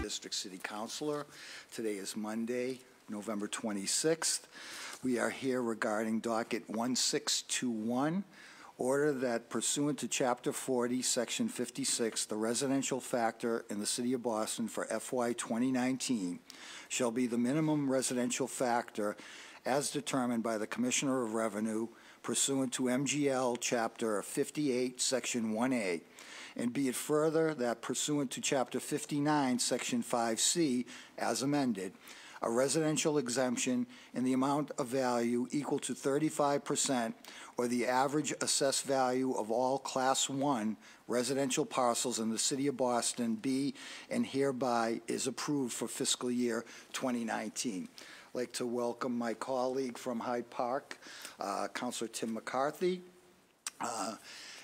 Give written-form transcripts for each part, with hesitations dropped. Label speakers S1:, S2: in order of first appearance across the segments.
S1: District City Councilor. Today is Monday, November 26th. We are here regarding Docket 1621, order that pursuant to Chapter 40, Section 56, the residential factor in the City of Boston for FY 2019 shall be the minimum residential factor as determined by the Commissioner of Revenue pursuant to MGL Chapter 58, Section 1A. And be it further that pursuant to Chapter 59, Section 5C, as amended, a residential exemption in the amount of value equal to 35% or the average assessed value of all Class 1 residential parcels in the City of Boston be and hereby is approved for fiscal year 2019. I'd like to welcome my colleague from Hyde Park, Councilor Tim McCarthy.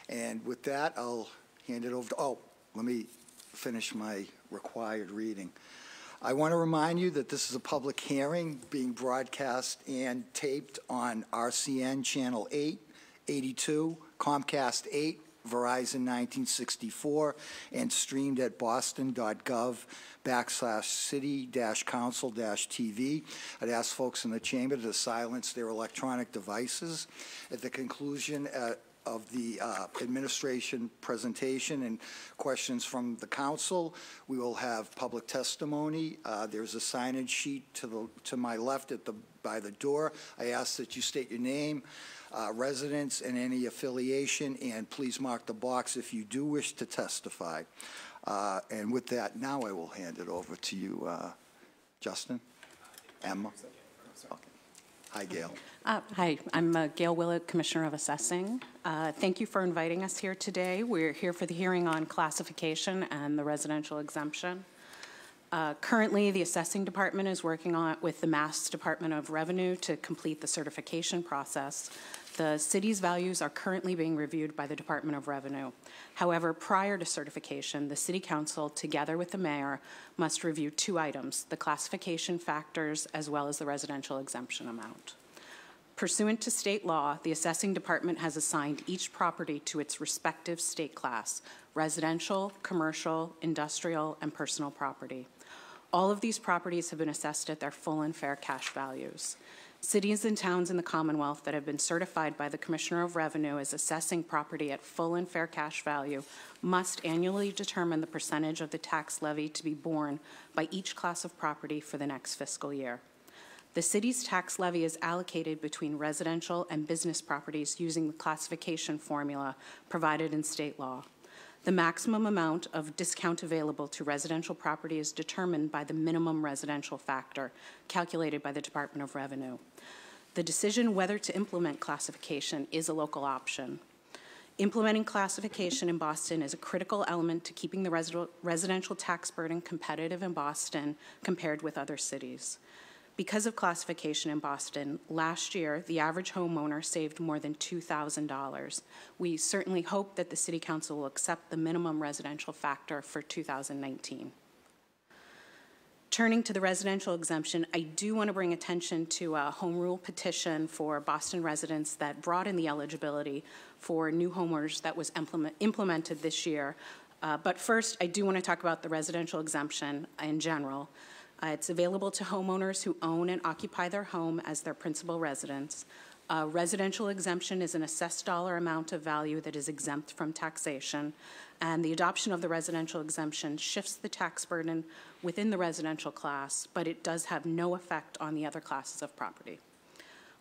S1: And with that, I'll hand it over to, let me finish my required reading. I want to remind you that this is a public hearing being broadcast and taped on RCN Channel 8, 82, Comcast 8, Verizon 1964, and streamed at boston.gov/city-council-TV. I'd ask folks in the chamber to silence their electronic devices. At the conclusion of the administration presentation and questions from the council, we will have public testimony. There's a signage sheet to my left by the door. I ask that you state your name, residence, and any affiliation, and please mark the box if you do wish to testify. And with that, now I will hand it over to you, Justin. Emma. Okay. Hi, Gail.
S2: Hi, I'm Gail Willett, Commissioner of Assessing. Thank you for inviting us here today. We're here for the hearing on classification and the residential exemption. Currently, the Assessing Department is working with the Mass Department of Revenue to complete the certification process. The city's values are currently being reviewed by the Department of Revenue. However, prior to certification, the City Council, together with the Mayor, must review two items: the classification factors as well as the residential exemption amount. Pursuant to state law, the Assessing Department has assigned each property to its respective state class: residential, commercial, industrial, and personal property. All of these properties have been assessed at their full and fair cash values. Cities and towns in the Commonwealth that have been certified by the Commissioner of Revenue as assessing property at full and fair cash value must annually determine the percentage of the tax levy to be borne by each class of property for the next fiscal year. The city's tax levy is allocated between residential and business properties using the classification formula provided in state law. The maximum amount of discount available to residential property is determined by the minimum residential factor calculated by the Department of Revenue. The decision whether to implement classification is a local option. Implementing classification in Boston is a critical element to keeping the residential tax burden competitive in Boston compared with other cities. Because of classification in Boston, last year, the average homeowner saved more than $2,000. We certainly hope that the City Council will accept the minimum residential factor for 2019. Turning to the residential exemption, I do want to bring attention to a home rule petition for Boston residents that brought in the eligibility for new homeowners that was implemented this year. But first, I do want to talk about the residential exemption in general. It's available to homeowners who own and occupy their home as their principal residence. Residential exemption is an assessed dollar amount of value that is exempt from taxation, and the adoption of the residential exemption shifts the tax burden within the residential class, but it does have no effect on the other classes of property.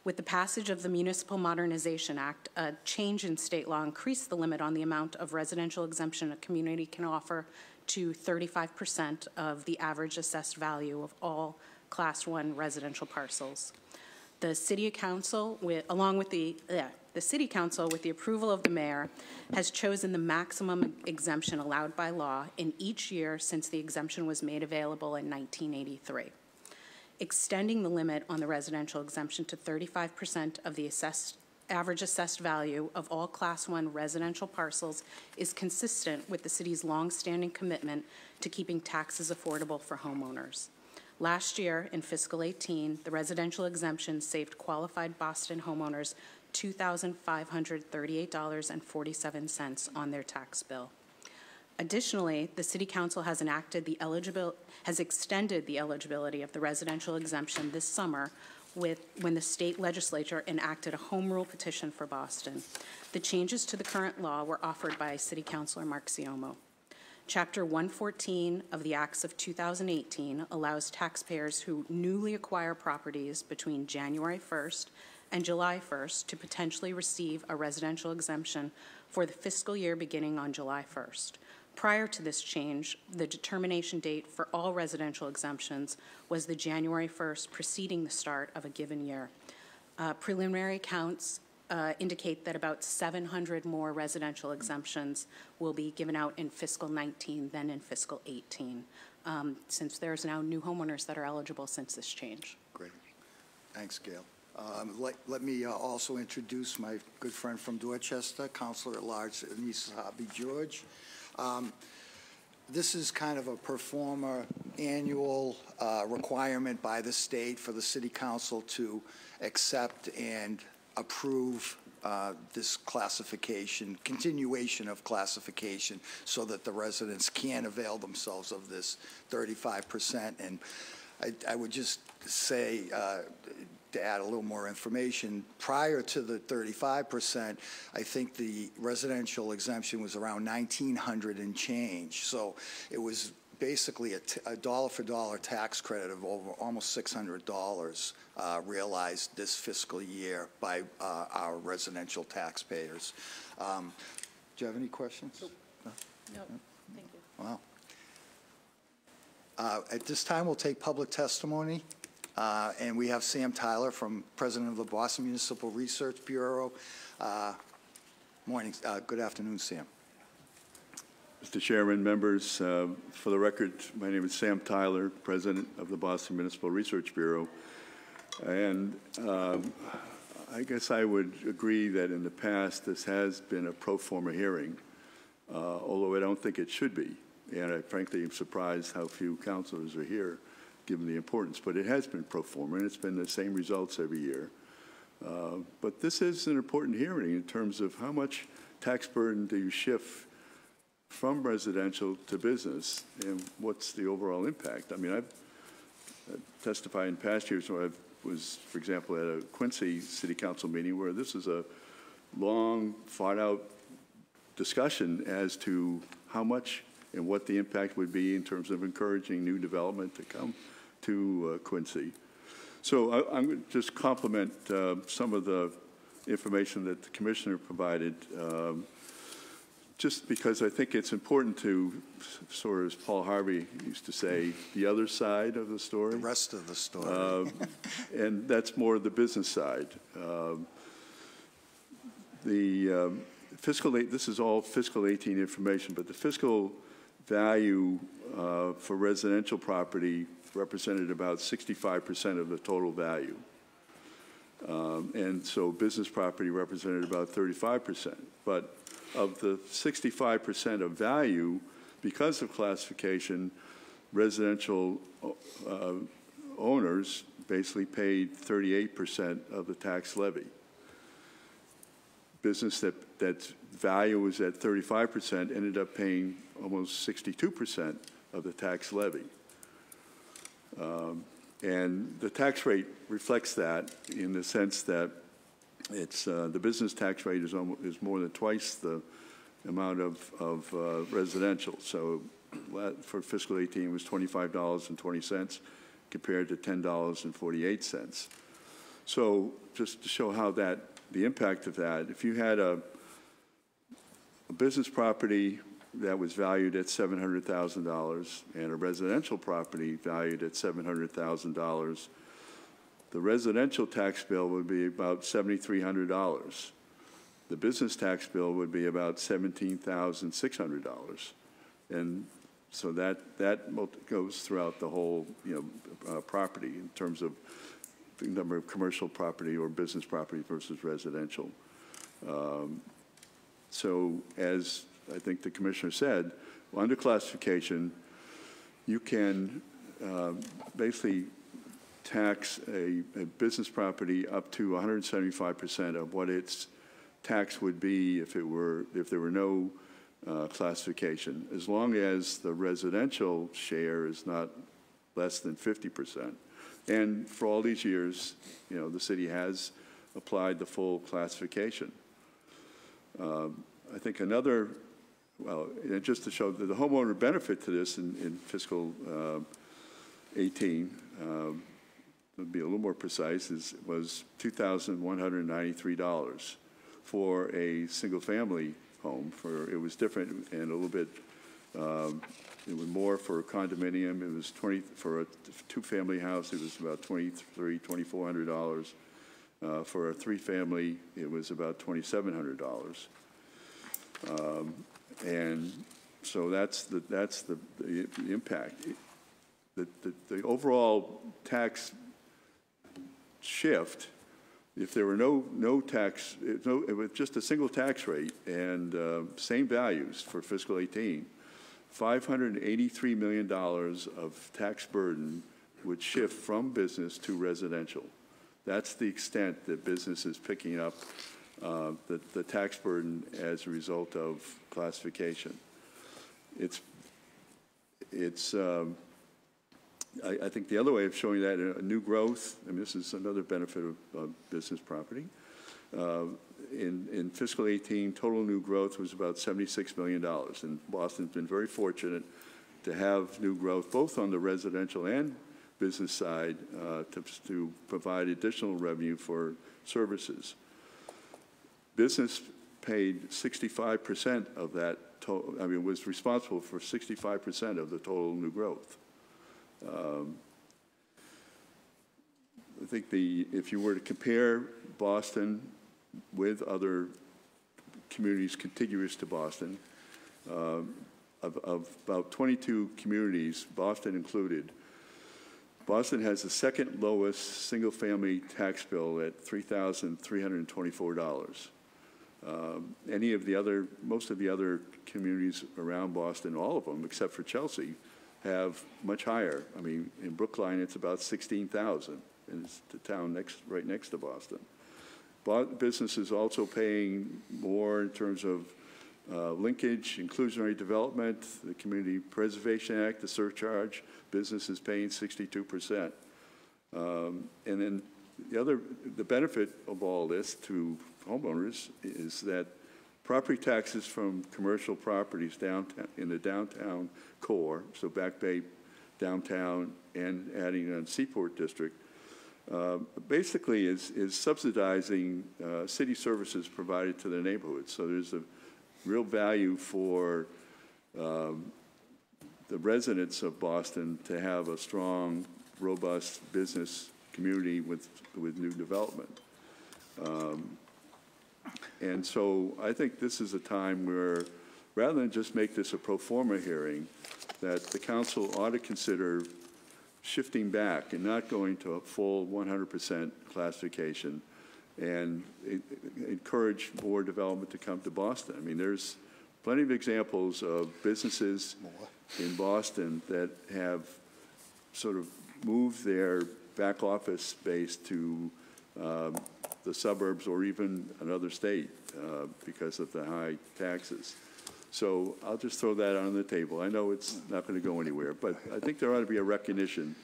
S2: With the passage of the Municipal Modernization Act, a change in state law increased the limit on the amount of residential exemption a community can offer to 35% of the average assessed value of all Class 1 residential parcels. The City Council, with the City Council, with the approval of the Mayor, has chosen the maximum exemption allowed by law in each year since the exemption was made available in 1983. Extending the limit on the residential exemption to 35% of the average assessed value of all Class 1 residential parcels is consistent with the city's long-standing commitment to keeping taxes affordable for homeowners. Last year, in fiscal 18, the residential exemption saved qualified Boston homeowners $2,538.47 on their tax bill. Additionally, the City Council has extended the eligibility of the residential exemption this summer when the state legislature enacted a home rule petition for Boston. The changes to the current law were offered by City Councilor Mark Siomo. Chapter 114 of the Acts of 2018 allows taxpayers who newly acquire properties between January 1st and July 1st to potentially receive a residential exemption for the fiscal year beginning on July 1st. Prior to this change, the determination date for all residential exemptions was the January 1st preceding the start of a given year. Preliminary counts indicate that about 700 more residential exemptions will be given out in fiscal 19 than in fiscal 18, since there's now new homeowners that are eligible since this change.
S1: Great. Thanks, Gail. Let me also introduce my good friend from Dorchester, Councilor at Large Anissa Hobby George. This is kind of a per forma annual requirement by the state for the City Council to accept and approve this classification, continuation of classification, so that the residents can avail themselves of this 35%. And I would just say, to add a little more information, prior to the 35%, I think the residential exemption was around $1,900 and change. So it was basically a dollar-for-dollar tax credit of over almost $600 realized this fiscal year by our residential taxpayers. Do you have any questions?
S2: Nope. No? Nope. Thank you.
S1: Wow. At this time, we'll take public testimony. And we have Sam Tyler, President of the Boston Municipal Research Bureau. Good afternoon, Sam.
S3: Mr. Chairman, members, for the record, my name is Sam Tyler, President of the Boston Municipal Research Bureau. And I guess I would agree that in the past this has been a pro forma hearing, although I don't think it should be. And I frankly am surprised how few councilors are here, given the importance. But it has been pro forma, and it's been the same results every year. But this is an important hearing in terms of how much tax burden do you shift from residential to business, and what's the overall impact? I mean, I've testified in past years where I was, for example, at a Quincy City Council meeting where this is a long, fought-out discussion as to how much and what the impact would be in terms of encouraging new development to come to Quincy. So I'm going to just compliment some of the information that the Commissioner provided, just because I think it's important to, sort of as Paul Harvey used to say, the other side of the story.
S1: The rest of the story.
S3: And that's more the business side. This is all fiscal 18 information, but the fiscal value for residential property represented about 65% of the total value. And so business property represented about 35%. But of the 65% of value, because of classification, residential owners basically paid 38% of the tax levy. Business that value was at 35% ended up paying almost 62% of the tax levy. And the tax rate reflects that in the sense that it's the business tax rate is more than twice the amount of residential. So for fiscal 18 it was $25.20 compared to $10.48. So just to show how the impact of that, if you had a business property that was valued at $700,000 and a residential property valued at $700,000, the residential tax bill would be about $7,300. The business tax bill would be about $17,600. And so that goes throughout the whole property in terms of the number of commercial property or business property versus residential. So as I think the Commissioner said, under classification, you can basically tax a business property up to 175% of what its tax would be if there were no classification, as long as the residential share is not less than 50%. And for all these years, you know, the city has applied the full classification. I think another, well, just to show the homeowner benefit to this in fiscal 18, to be a little more precise, was $2,193 for a single-family home. It was different and a little bit. It was more for a condominium. It was for a two-family house. It was about $2,400. For a three-family, it was about $2,700. And so that's the impact. The overall tax shift, if there were no tax, it was just a single tax rate and same values for fiscal 18, $583 million of tax burden would shift from business to residential. That's the extent that business is picking up the tax burden as a result of classification. I think the other way of showing that, new growth, and this is another benefit of business property. In fiscal 18, total new growth was about $76 million, and Boston's been very fortunate to have new growth both on the residential and business side to provide additional revenue for services. Business paid 65% of that total, I mean, was responsible for 65% of the total new growth. I think if you were to compare Boston with other communities contiguous to Boston, of about 22 communities, Boston included, Boston has the second lowest single-family tax bill at $3,324. Most of the other communities around Boston, all of them except for Chelsea, have much higher. I mean, in Brookline, it's about 16,000, and it's the town right next to Boston. Businesses also paying more in terms of linkage, inclusionary development, the Community Preservation Act, the surcharge. Business is paying 62%. And then the benefit of all this to homeowners is that property taxes from commercial properties downtown, in the downtown core, so Back Bay, downtown, and adding on Seaport District, basically is subsidizing city services provided to the neighborhoods. So there's a real value for the residents of Boston to have a strong, robust business community with new development. And so I think this is a time where, rather than just make this a pro forma hearing, that the council ought to consider shifting back and not going to a full 100% classification and encourage more development to come to Boston. I mean, there's plenty of examples of businesses in Boston that have sort of moved their back office space to the suburbs or even another state because of the high taxes. So I'll just throw that on the table. I know it's not going to go anywhere, but I think there ought to be a recognition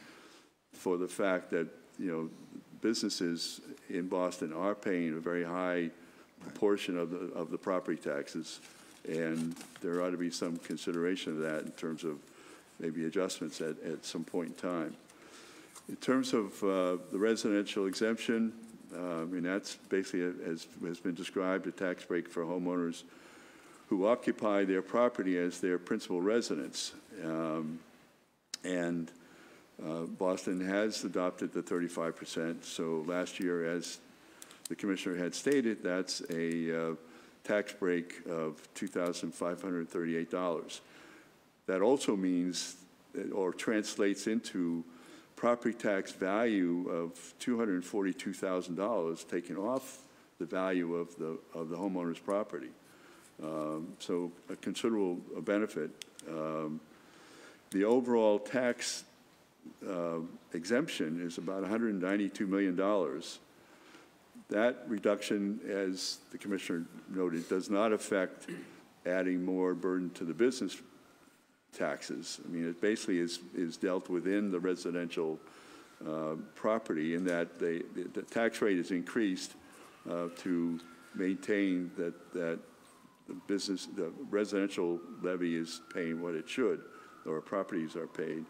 S3: for the fact that, you know, businesses in Boston are paying a very high proportion of the property taxes, and there ought to be some consideration of that in terms of maybe adjustments at some point in time. In terms of the residential exemption, I mean, that's basically, as has been described, a tax break for homeowners who occupy their property as their principal residence. Boston has adopted the 35%. So last year, as the commissioner had stated, that's a tax break of $2,538. That also means, or translates into property tax value of $242,000 taken off the value of the homeowner's property. So a considerable benefit. The overall tax exemption is about $192 million. That reduction, as the commissioner noted, does not affect adding more burden to the business taxes. I mean, it basically is dealt within the residential property in that the tax rate is increased to maintain that the residential levy is paying what it should, or properties are paid.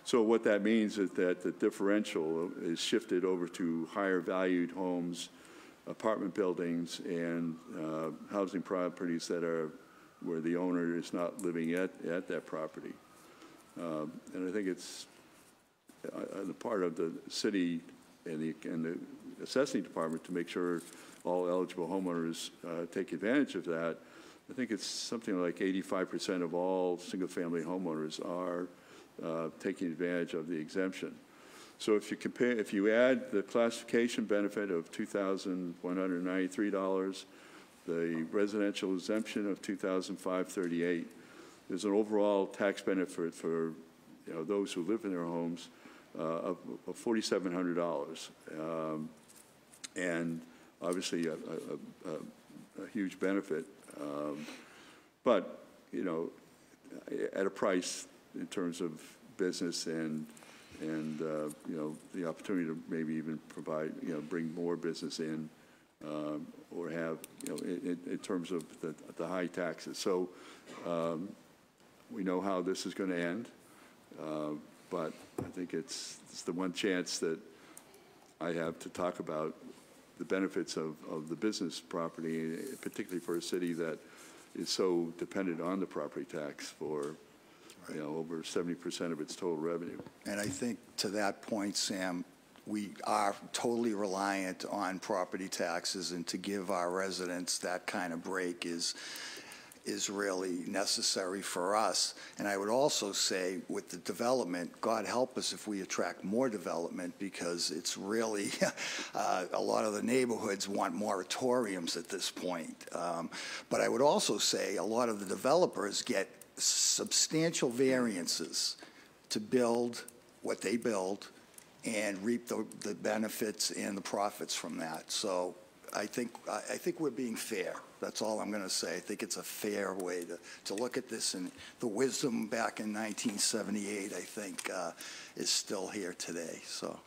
S3: So what that means is that the differential is shifted over to higher valued homes, apartment buildings, and housing properties that are where the owner is not living at that property. And I think it's the part of the city and the assessing department to make sure all eligible homeowners take advantage of that. I think it's something like 85% of all single-family homeowners are taking advantage of the exemption. So if you add the classification benefit of $2,193, the residential exemption of $2,538, there's an overall tax benefit for those who live in their homes of $4,700, and obviously a huge benefit, but at a price in terms of business and the opportunity to maybe even provide, bring more business in, or have, in terms of the high taxes. So we know how this is going to end, but I think it's the one chance that I have to talk about the benefits of the business property, particularly for a city that is so dependent on the property tax for over 70% of its total revenue.
S1: And I think to that point, Sam, we are totally reliant on property taxes, and to give our residents that kind of break is really necessary for us. And I would also say with the development, God help us if we attract more development, because it's really, a lot of the neighborhoods want moratoriums at this point. But I would also say a lot of the developers get substantial variances to build what they build and reap the benefits and the profits from that. So I think we're being fair. That's all I'm going to say. I think it's a fair way to look at this, and the wisdom back in 1978, I think, is still here today. So,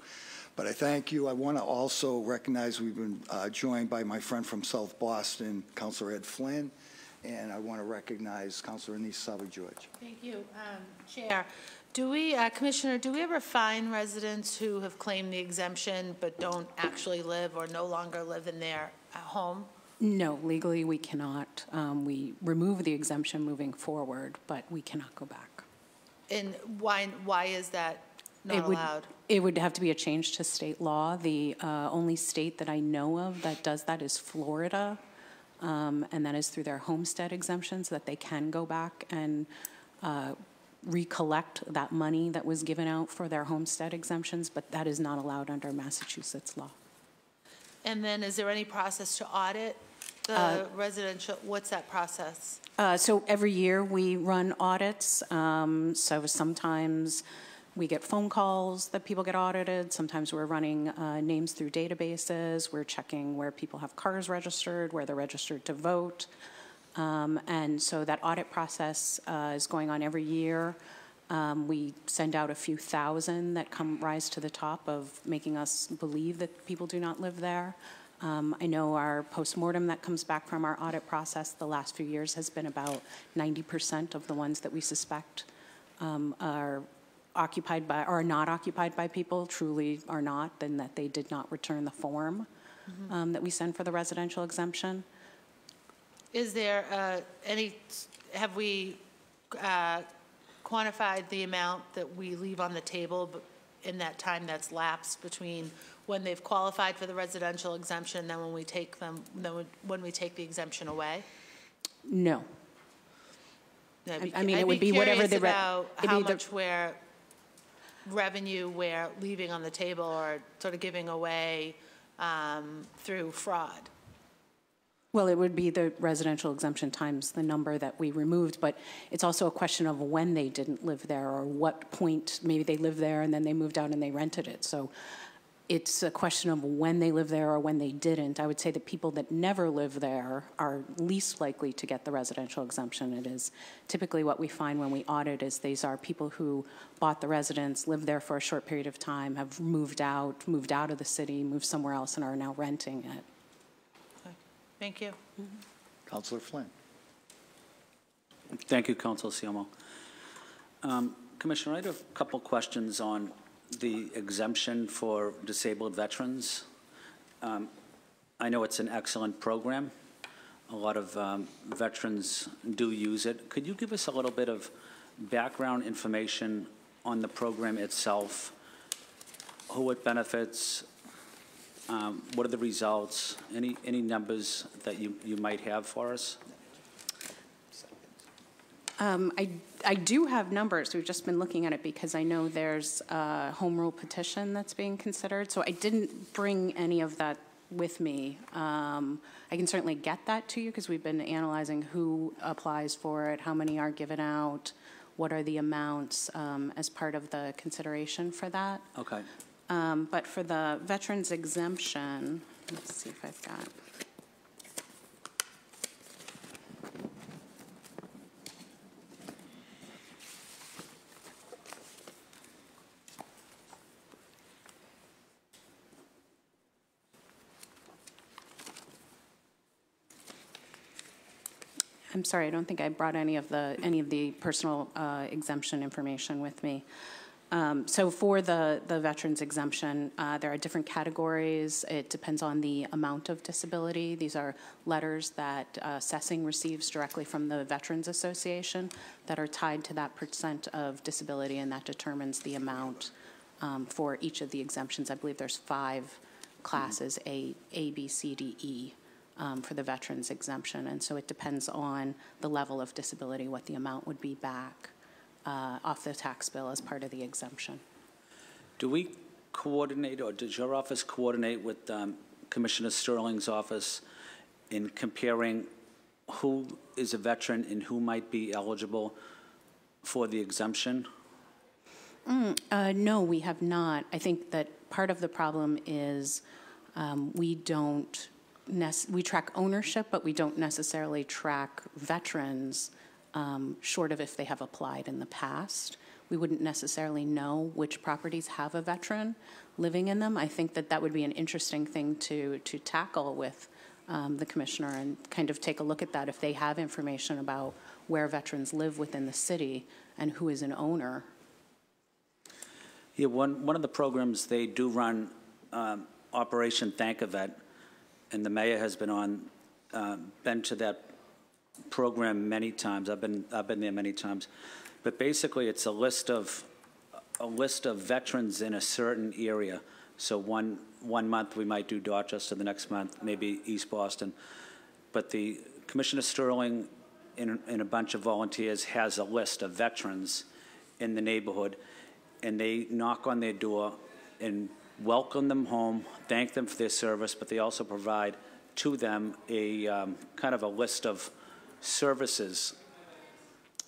S1: but I thank you. I want to also recognize we've been joined by my friend from South Boston, Councilor Ed Flynn, and I want to recognize Councilor Anise Sava-George.
S4: Thank you, Chair. Do we, Commissioner, do we ever find residents who have claimed the exemption but don't actually live or no longer live in their home?
S2: No, legally we cannot. We remove the exemption moving forward, but we cannot go back.
S4: And why is that not allowed?
S2: It would have to be a change to state law. The only state that I know of that does that is Florida, and that is through their homestead exemptions, that they can go back and recollect that money that was given out for their homestead exemptions, but that is not allowed under Massachusetts law.
S4: And then is there any process to audit the residential? What's that process?
S2: So every year we run audits. So sometimes we get phone calls that people get audited. Sometimes we're running names through databases. We're checking where people have cars registered, where they're registered to vote. And so that audit process is going on every year. We send out a few thousand that rise to the top of making us believe that people do not live there. I know our postmortem that comes back from our audit process the last few years has been about 90% of the ones that we suspect are occupied by, or not occupied by people, truly are not, then that they did not return the form that we send for the residential exemption.
S4: Is there have we quantified the amount that we leave on the table in that time that's lapsed between when they've qualified for the residential exemption and then when we take them, when we take the exemption away?
S2: No. I mean, it would be whatever the
S4: how much revenue we're leaving on the table or sort of giving away through fraud.
S2: Well, it would be the residential exemption times the number that we removed, but it's also a question of when they didn't live there or what point maybe they lived there and then they moved out and they rented it. So it's a question of when they live there or when they didn't. I would say that people that never live there are least likely to get the residential exemption. It is typically what we find when we audit is these are people who bought the residence, lived there for a short period of time, have moved out of the city, moved somewhere else, and are now renting it.
S4: Okay. Thank you.
S1: Councilor Flynn.
S5: Thank you, Councilor Siamo. Commissioner, I had a couple questions on the exemption for disabled veterans. I know it's an excellent program. A lot of veterans do use it. Could you give us a little bit of background information on the program itself, who it benefits, what are the results, any numbers that you might have for us?
S2: I do have numbers. We've just been looking at it because I know there's a home rule petition that's being considered. So I didn't bring any of that with me. I can certainly get that to you because we've been analyzing who applies for it, how many are given out, what are the amounts as part of the consideration for that.
S5: Okay.
S2: But for the veterans exemption, let's see if I've got. I'm sorry, I don't think I brought any of the personal exemption information with me. So for the veterans exemption, there are different categories. It depends on the amount of disability. These are letters that assessing receives directly from the Veterans Association that are tied to that % of disability, and that determines the amount for each of the exemptions. I believe there's 5 classes, A, B, C, D, E. For the veterans exemption, and so it depends on the level of disability, what the amount would be back off the tax bill as part of the exemption.
S5: Do we coordinate, or does your office coordinate with Commissioner Sterling's office in comparing who is a veteran and who might be eligible for the exemption?
S2: No, we have not. I think that part of the problem is we track ownership, but we don't necessarily track veterans, short of if they have applied in the past. We wouldn't necessarily know which properties have a veteran living in them. I think that would be an interesting thing to tackle with the commissioner and kind of take a look at that if they have information about where veterans live within the city and who is an owner.
S5: Yeah, one of the programs they do run, Operation Thank-A-Vet, and the mayor has been to that program many times. I've been there many times. But basically, it's a list of veterans in a certain area. So one month we might do Dorchester, the next month maybe East Boston. But the Commissioner Sterling and a bunch of volunteers has a list of veterans in the neighborhood, and they knock on their door and welcome them home, thank them for their service, but they also provide to them a kind of a list of services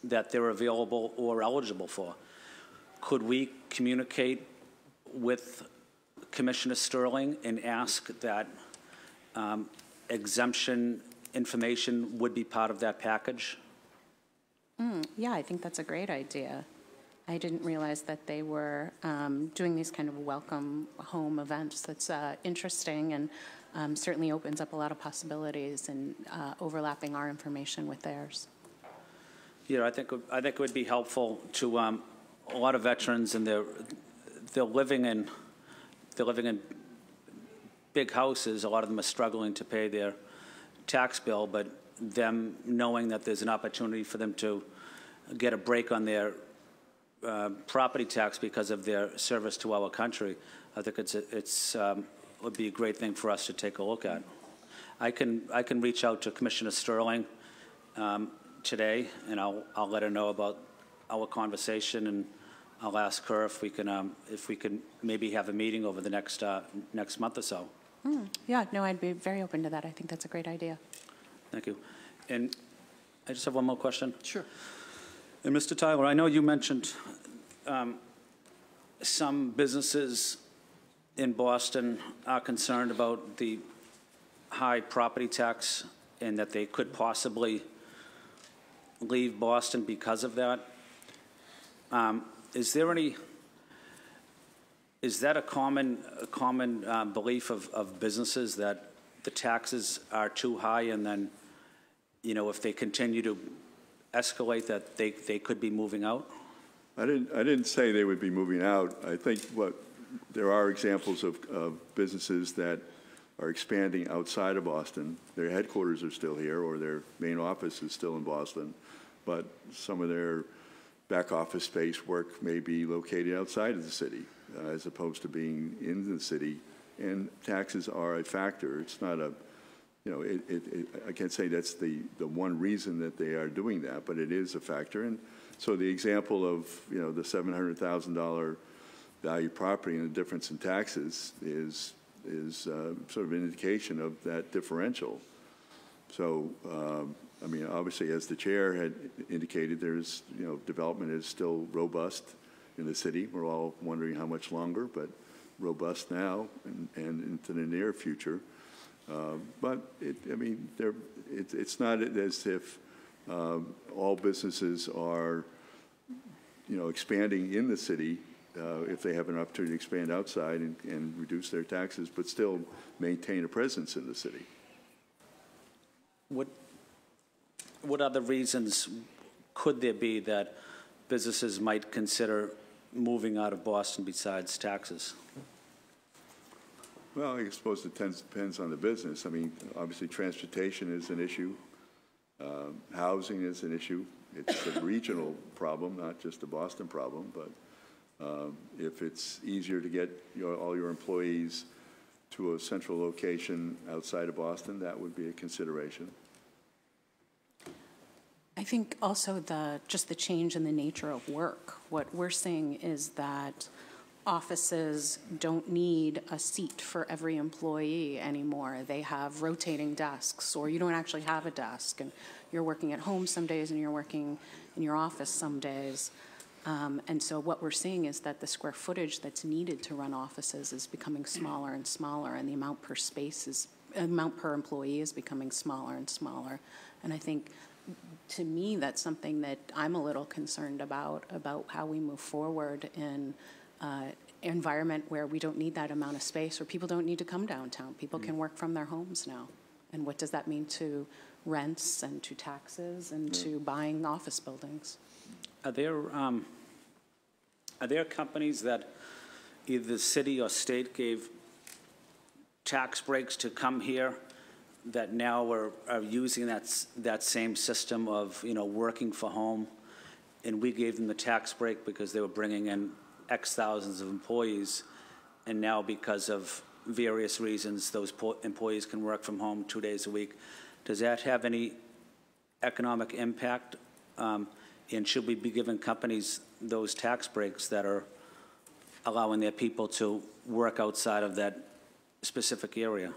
S5: that they're available or eligible for. Could we communicate with Commissioner Sterling and ask that exemption information would be part of that package?
S2: Yeah, I think that's a great idea. I didn't realize that they were doing these kind of welcome home events. That's interesting and certainly opens up a lot of possibilities and overlapping our information with theirs.
S5: Yeah, I think it would be helpful to a lot of veterans, and they're living in big houses. A lot of them are struggling to pay their tax bill, but them knowing that there's an opportunity for them to get a break on their property tax because of their service to our country, I think it would be a great thing for us to take a look at. I can reach out to Commissioner Sterling today, and I'll let her know about our conversation, and I'll ask her if we can maybe have a meeting over the next month or so.
S2: Yeah, no, I'd be very open to that. I think that's a great idea.
S5: Thank you. And I just have one more question.
S1: Sure.
S5: And Mr. Tyler, I know you mentioned some businesses in Boston are concerned about the high property tax and that they could possibly leave Boston because of that. Is that a common belief of businesses that the taxes are too high, and then, if they continue to escalate, that they could be moving out?
S3: I didn't say they would be moving out. I think there are examples of businesses that are expanding outside of Boston. Their headquarters are still here, or their main office is still in Boston, but some of their back office space work may be located outside of the city, as opposed to being in the city. And taxes are a factor. It's not a, I can't say that's the one reason that they are doing that, but it is a factor. And so the example of, the $700,000 value property and the difference in taxes is sort of an indication of that differential. So, obviously, as the chair had indicated, there's, development is still robust in the city. We're all wondering how much longer, but robust now and into the near future. But it's not as if all businesses are, expanding in the city if they have an opportunity to expand outside and reduce their taxes, but still maintain a presence in the city.
S5: What other reasons could there be that businesses might consider moving out of Boston besides taxes?
S3: Well, I suppose it depends on the business. Obviously, transportation is an issue. Housing is an issue. It's a regional problem, not just a Boston problem. But if it's easier to get all your employees to a central location outside of Boston, that would be a consideration.
S2: I think also just the change in the nature of work. What we're seeing is that offices don't need a seat for every employee anymore. They have rotating desks, or you don't actually have a desk, and you're working at home some days and you're working in your office some days. And so what we're seeing is that the square footage that's needed to run offices is becoming smaller and smaller, and the amount per employee is becoming smaller and smaller. And I think, to me, that's something that I'm a little concerned about how we move forward in an environment where we don't need that amount of space, where people don't need to come downtown. People can work from their homes now. And what does that mean to rents and to taxes and to buying office buildings?
S5: Are there companies that either the city or state gave tax breaks to come here that now are using that same system of, working for home, and we gave them the tax break because they were bringing in X thousands of employees, and now because of various reasons, those employees can work from home 2 days a week? Does that have any economic impact? And should we be giving companies those tax breaks that are allowing their people to work outside of that specific area?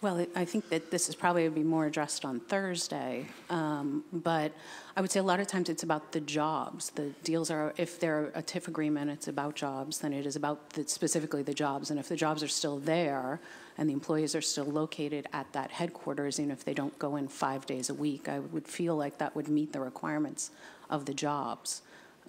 S2: Well, I think that this is probably would be more addressed on Thursday, but I would say a lot of times it's about the jobs. The deals are, if they're a TIF agreement, it's about jobs, then it is about specifically the jobs. And if the jobs are still there and the employees are still located at that headquarters, even if they don't go in 5 days a week, I would feel like that would meet the requirements of the jobs.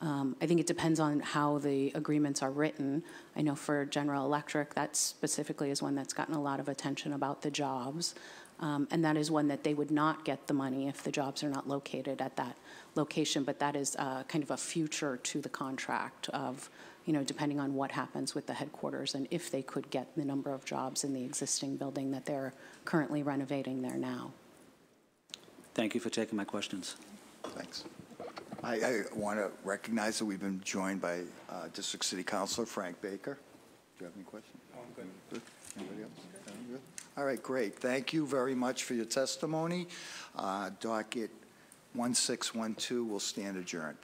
S2: I think it depends on how the agreements are written. I know for General Electric, that specifically is one that's gotten a lot of attention about the jobs. And that is one that they would not get the money if the jobs are not located at that location. But that is kind of a future to the contract of, depending on what happens with the headquarters and if they could get the number of jobs in the existing building that they're currently renovating there now.
S5: Thank you for taking my questions.
S1: Thanks. I want to recognize that we've been joined by District City Councilor Frank Baker. Do you have any questions?
S6: Oh, I'm good.
S1: Good. Anybody else? Good. All right, great. Thank you very much for your testimony. Docket 1612 will stand adjourned.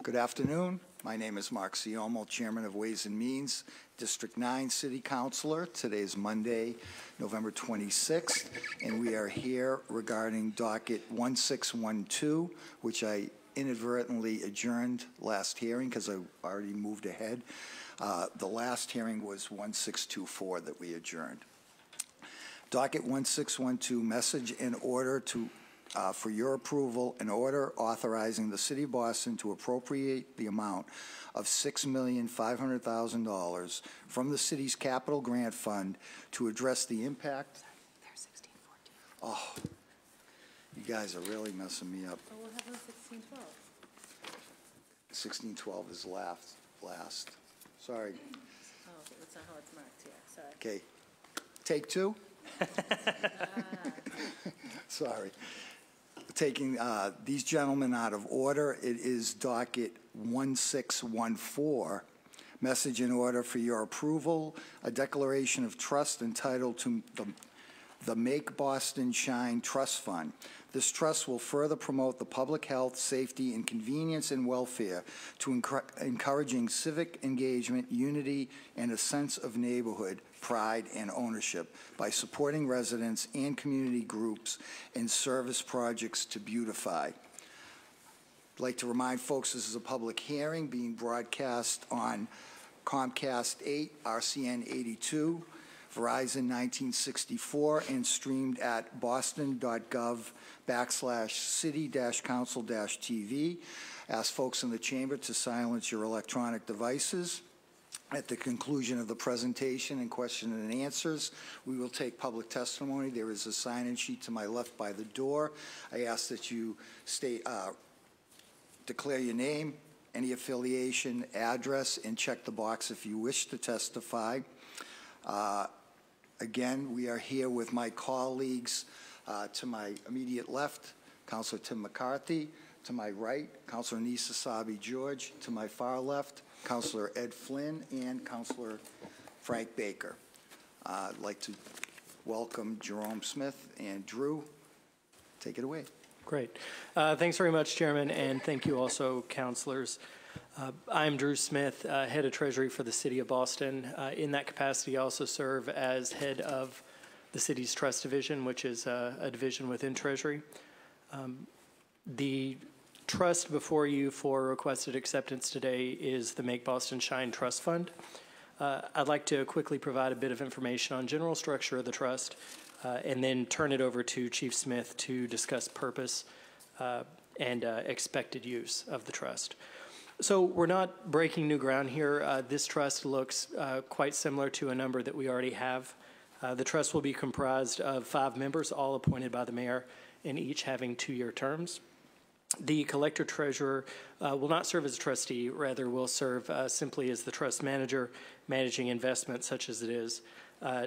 S1: Good afternoon. My name is Mark Siomo, Chairman of Ways and Means, District 9 City Councilor. Today is Monday, November 26th, and we are here regarding docket 1612, which I inadvertently adjourned last hearing because I already moved ahead. The last hearing was 1624 that we adjourned. Docket 1612, message in order to for your approval, an order authorizing the City of Boston to appropriate the amount of $6,500,000 from the city's capital grant fund to address the impact.
S2: There's 1614.
S1: Oh, you guys are really messing me up.
S4: Oh, we'll have 1612.
S1: 1612 is last. Sorry.
S4: Oh, that's not how it's marked here, sorry.
S1: Okay. Take two. Sorry. Taking these gentlemen out of order, it is docket 1614, message in order for your approval, a declaration of trust entitled to the Make Boston Shine Trust Fund. This trust will further promote the public health, safety, and convenience and welfare to encouraging civic engagement, unity, and a sense of neighborhood, pride, and ownership by supporting residents and community groups in service projects to beautify. I'd like to remind folks this is a public hearing being broadcast on Comcast 8, RCN 82, Verizon 1964, and streamed at boston.gov/city-council-TV. Ask folks in the chamber to silence your electronic devices. At the conclusion of the presentation and question and answers, we will take public testimony. There is a sign-in sheet to my left by the door. I ask that you declare your name, any affiliation, address, and check the box if you wish to testify. Again, we are here with my colleagues to my immediate left, Councilor Tim McCarthy. To my right, Councilor Nisa Sabi George. To my far left, Councilor Ed Flynn and Councilor Frank Baker. I'd like to welcome Jerome Smith and Drew. Take it away.
S6: Great. Thanks very much, Chairman, and thank you also, councilors. I'm Drew Smith, head of Treasury for the City of Boston. In that capacity, I also serve as head of the city's trust division, which is a division within Treasury. The trust before you for requested acceptance today is the Make Boston Shine Trust Fund. I'd like to quickly provide a bit of information on general structure of the trust and then turn it over to Chief Smith to discuss purpose and expected use of the trust. So we're not breaking new ground here. This trust looks quite similar to a number that we already have. The trust will be comprised of 5 members, all appointed by the mayor, and each having 2-year terms. The collector treasurer will not serve as a trustee, rather will serve simply as the trust manager, managing investments such as it is,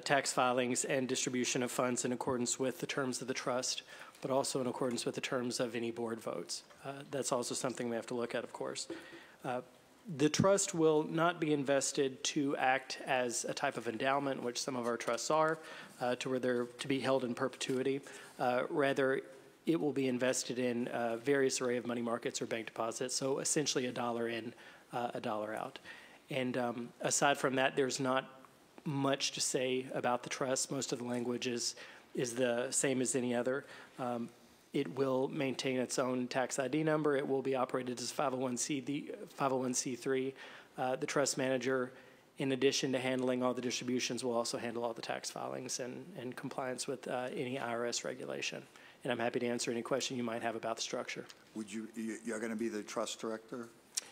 S6: tax filings and distribution of funds in accordance with the terms of the trust, but also in accordance with the terms of any board votes. That's also something we have to look at, of course. The trust will not be invested to act as a type of endowment, which some of our trusts are, to where they're to be held in perpetuity. Rather, it will be invested in various array of money markets or bank deposits, so essentially a dollar in, a dollar out. And aside from that, there's not much to say about the trust. Most of the language is the same as any other. It will maintain its own tax ID number. It will be operated as 501c3. The trust manager, in addition to handling all the distributions, will also handle all the tax filings and compliance with any IRS regulation. And I'm happy to answer any question you might have about the structure.
S1: You're going to be the trust director?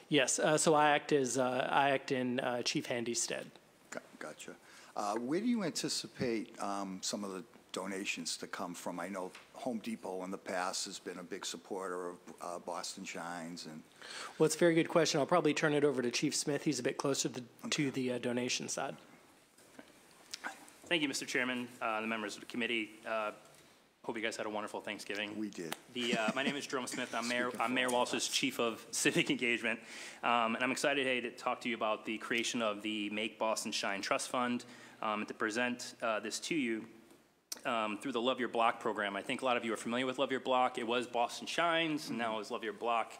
S6: Yes. So I act in Chief Handy's stead.
S1: Gotcha. Where do you anticipate some of the donations to come from? I know Home Depot in the past has been a big supporter of Boston Shines.
S6: Well, it's a very good question. I'll probably turn it over to Chief Smith. He's a bit closer to the donation side.
S7: Thank you, Mr. Chairman, the members of the committee. Hope you guys had a wonderful Thanksgiving.
S1: We did.
S7: My name is Jerome Smith. I'm Mayor Walsh's Chief of Civic Engagement. And I'm excited today to talk to you about the creation of the Make Boston Shine Trust Fund and to present this to you. through the Love Your Block program. I think a lot of you are familiar with Love Your Block. It was Boston Shines, and now it's Love Your Block.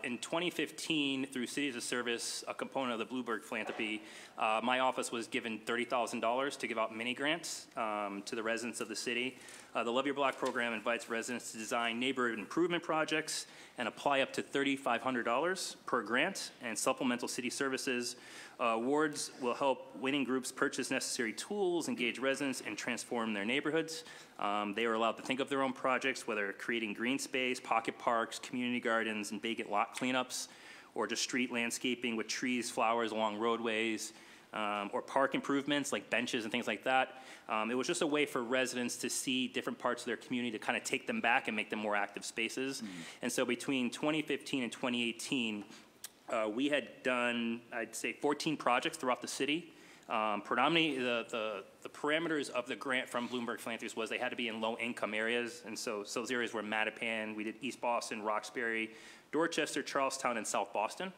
S7: In 2015, through Cities of Service, a component of the Bloomberg philanthropy, my office was given $30,000 to give out mini grants to the residents of the city. The Love Your Block program invites residents to design neighborhood improvement projects and apply up to $3,500 per grant and supplemental city services. Awards will help winning groups purchase necessary tools, engage residents, and transform their neighborhoods. They are allowed to think of their own projects, whether creating green space, pocket parks, community gardens, and vacant lot cleanups, or just street landscaping with trees, flowers along roadways, or park improvements like benches and things like that. It was just a way for residents to see different parts of their community to kind of take them back and make them more active spaces. And so between 2015 and 2018, we had done, I'd say, 14 projects throughout the city. Predominantly, the parameters of the grant from Bloomberg Philanthropies was they had to be in low-income areas, and so those areas were Mattapan, we did East Boston, Roxbury, Dorchester, Charlestown, and South Boston.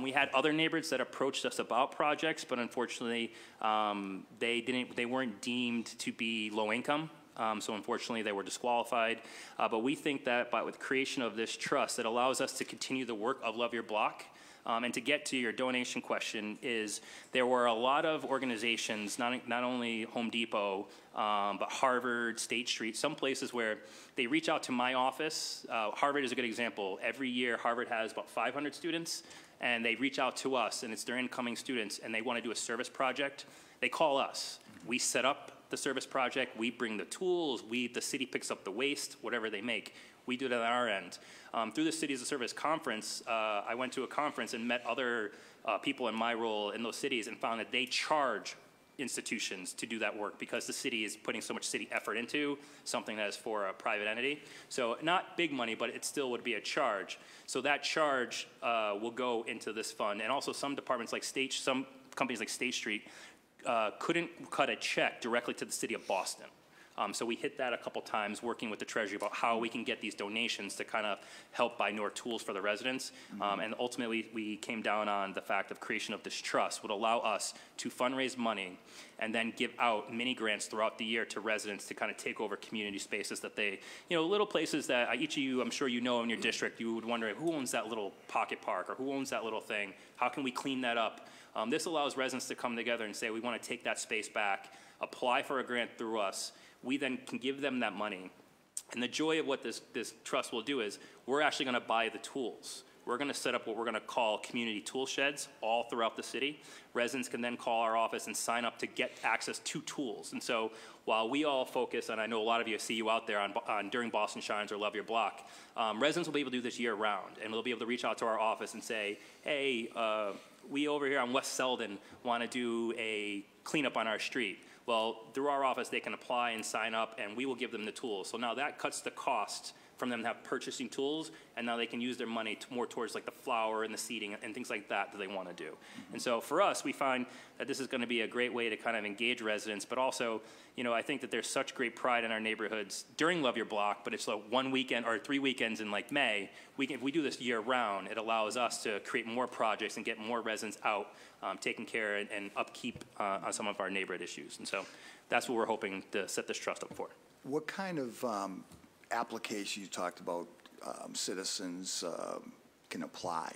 S7: We had other neighborhoods that approached us about projects, but unfortunately, they weren't deemed to be low-income. So unfortunately, they were disqualified. But we think that with creation of this trust, it allows us to continue the work of Love Your Block. And to get to your donation question is there were a lot of organizations, not only Home Depot, but Harvard, State Street, some places where they reach out to my office. Harvard is a good example. Every year, Harvard has about 500 students, and they reach out to us, and it's their incoming students, and they want to do a service project. They call us. We set up the service project. We bring the tools. The city picks up the waste, whatever they make. We do it on our end. Through the Cities of Service conference, I went to a conference and met other people in my role in those cities and found that they charge institutions to do that work because the city is putting so much city effort into something that is for a private entity. So not big money, but it still would be a charge. So that charge will go into this fund. And also some departments like some companies like State Street couldn't cut a check directly to the city of Boston. So we hit that a couple times working with the Treasury about how we can get these donations to kind of help buy more tools for the residents. And ultimately, we came down on the fact of creation of this trust would allow us to fundraise money and then give out mini grants throughout the year to residents to kind of take over community spaces that they, little places that each of you, I'm sure you know in your district, you would wonder who owns that little pocket park or who owns that little thing? How can we clean that up? This allows residents to come together and say, we want to take that space back, apply for a grant through us. We then can give them that money. And the joy of what this trust will do is we're actually going to buy the tools. We're going to set up what we're going to call community tool sheds all throughout the city. Residents can then call our office and sign up to get access to tools. And so while we all focus, and I know a lot of you see you out there during Boston Shines or Love Your Block, residents will be able to do this year round. And they'll be able to reach out to our office and say, hey, we over here on West Selden want to do a cleanup on our street. Well, through our office, they can apply and sign up, and we will give them the tools. So now that cuts the cost from them to have purchasing tools, and now they can use their money more towards like the flower and the seeding and things like that they want to do. And so for us, we find that this is going to be a great way to kind of engage residents, but also, I think that there's such great pride in our neighborhoods during Love Your Block, but it's like 1 weekend or 3 weekends in like May. If we do this year round, it allows us to create more projects and get more residents out taking care and upkeep on some of our neighborhood issues. And so that's what we're hoping to set this trust up for.
S1: What kind of application you talked about citizens can apply?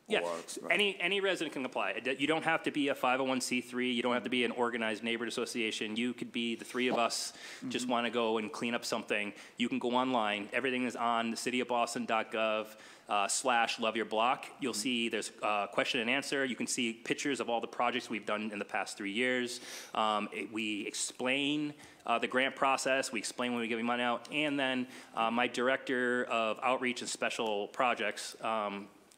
S7: Yeah,
S1: or,
S7: any resident can apply. You don't have to be a 501c3. You don't have to be an organized neighborhood association. You could be the three of us just want to go and clean up something. You can go online. Everything is on the cityofboston.gov /loveyourblock. You'll see there's question and answer. You can see pictures of all the projects we've done in the past 3 years. We explain the grant process. We explain when we're giving money out. And then my director of outreach and special projects,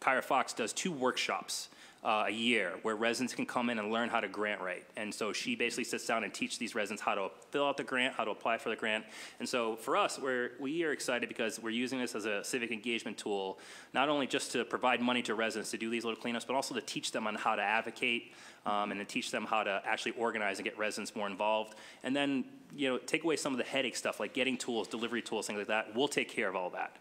S7: Kyra Fox, does 2 workshops a year where residents can come in and learn how to grant write. And so she basically sits down and teaches these residents how to fill out the grant, how to apply for the grant. And so for us, we are excited because we're using this as a civic engagement tool, not only just to provide money to residents to do these little cleanups, but also to teach them on how to advocate and to teach them how to actually organize and get residents more involved. And then, take away some of the headache stuff like getting tools, delivery tools, things like that. We'll take care of all that.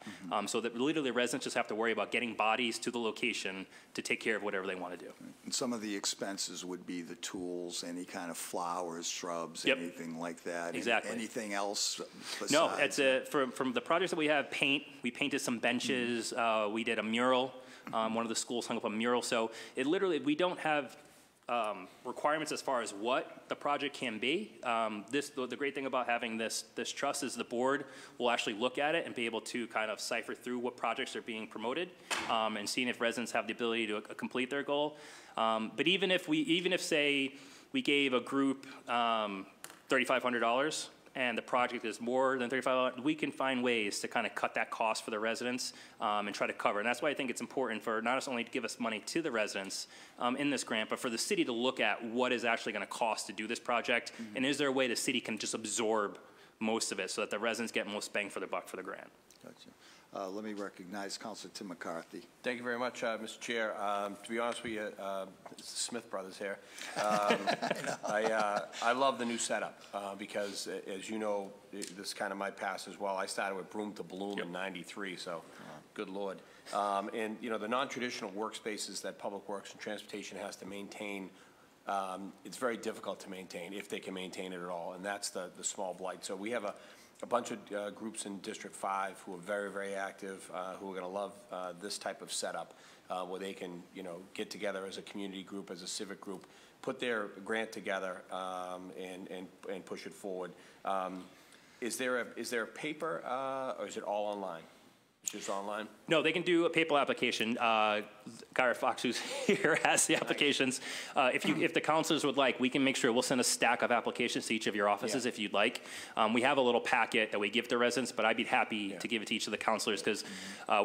S7: So that literally residents just have to worry about getting bodies to the location to take care of whatever they want want to do.
S1: And some of the expenses would be the tools, any kind of flowers, shrubs,
S7: Yep.
S1: anything like that.
S7: Exactly.
S1: Anything else besides?
S7: No, it's from the projects that we have, paint, we painted some benches, we did a mural. One of the schools hung up a mural. So it literally, we don't have requirements as far as what the project can be. The great thing about having this trust is the board will actually look at it and be able to kind of cipher through what projects are being promoted and seeing if residents have the ability to complete their goal. But even if say we gave a group $3,500 and the project is more than $3,500, we can find ways to kind of cut that cost for the residents and try to cover. And that's why I think it's important for not only to give us money to the residents in this grant, but for the city to look at what is actually going to cost to do this project, and is there a way the city can just absorb most of it so that the residents get most bang for the buck for the grant.
S1: Gotcha. Let me recognize Councilor Tim McCarthy.
S8: Thank you very much, Mr. Chair. To be honest with you, it's the Smith brothers here. I love the new setup because, as you know, this is kind of my past as well. I started with Broom to Bloom in '93, so good Lord. And, you know, the non-traditional workspaces that Public Works and Transportation has to maintain, it's very difficult to maintain, if they can maintain it at all, and that's the small blight. So we have a bunch of groups in District 5 who are very, very active, who are going to love this type of setup, where they can, you know, get together as a community group, as a civic group, put their grant together, and push it forward. Is there a paper, or is it all online? It's just online?
S7: No, they can do a paper application. Guy Fox, who's here, has the applications. If the councilors would like, we can make sure we'll send a stack of applications to each of your offices if you'd like. We have a little packet that we give to residents, but I'd be happy to give it to each of the councilors because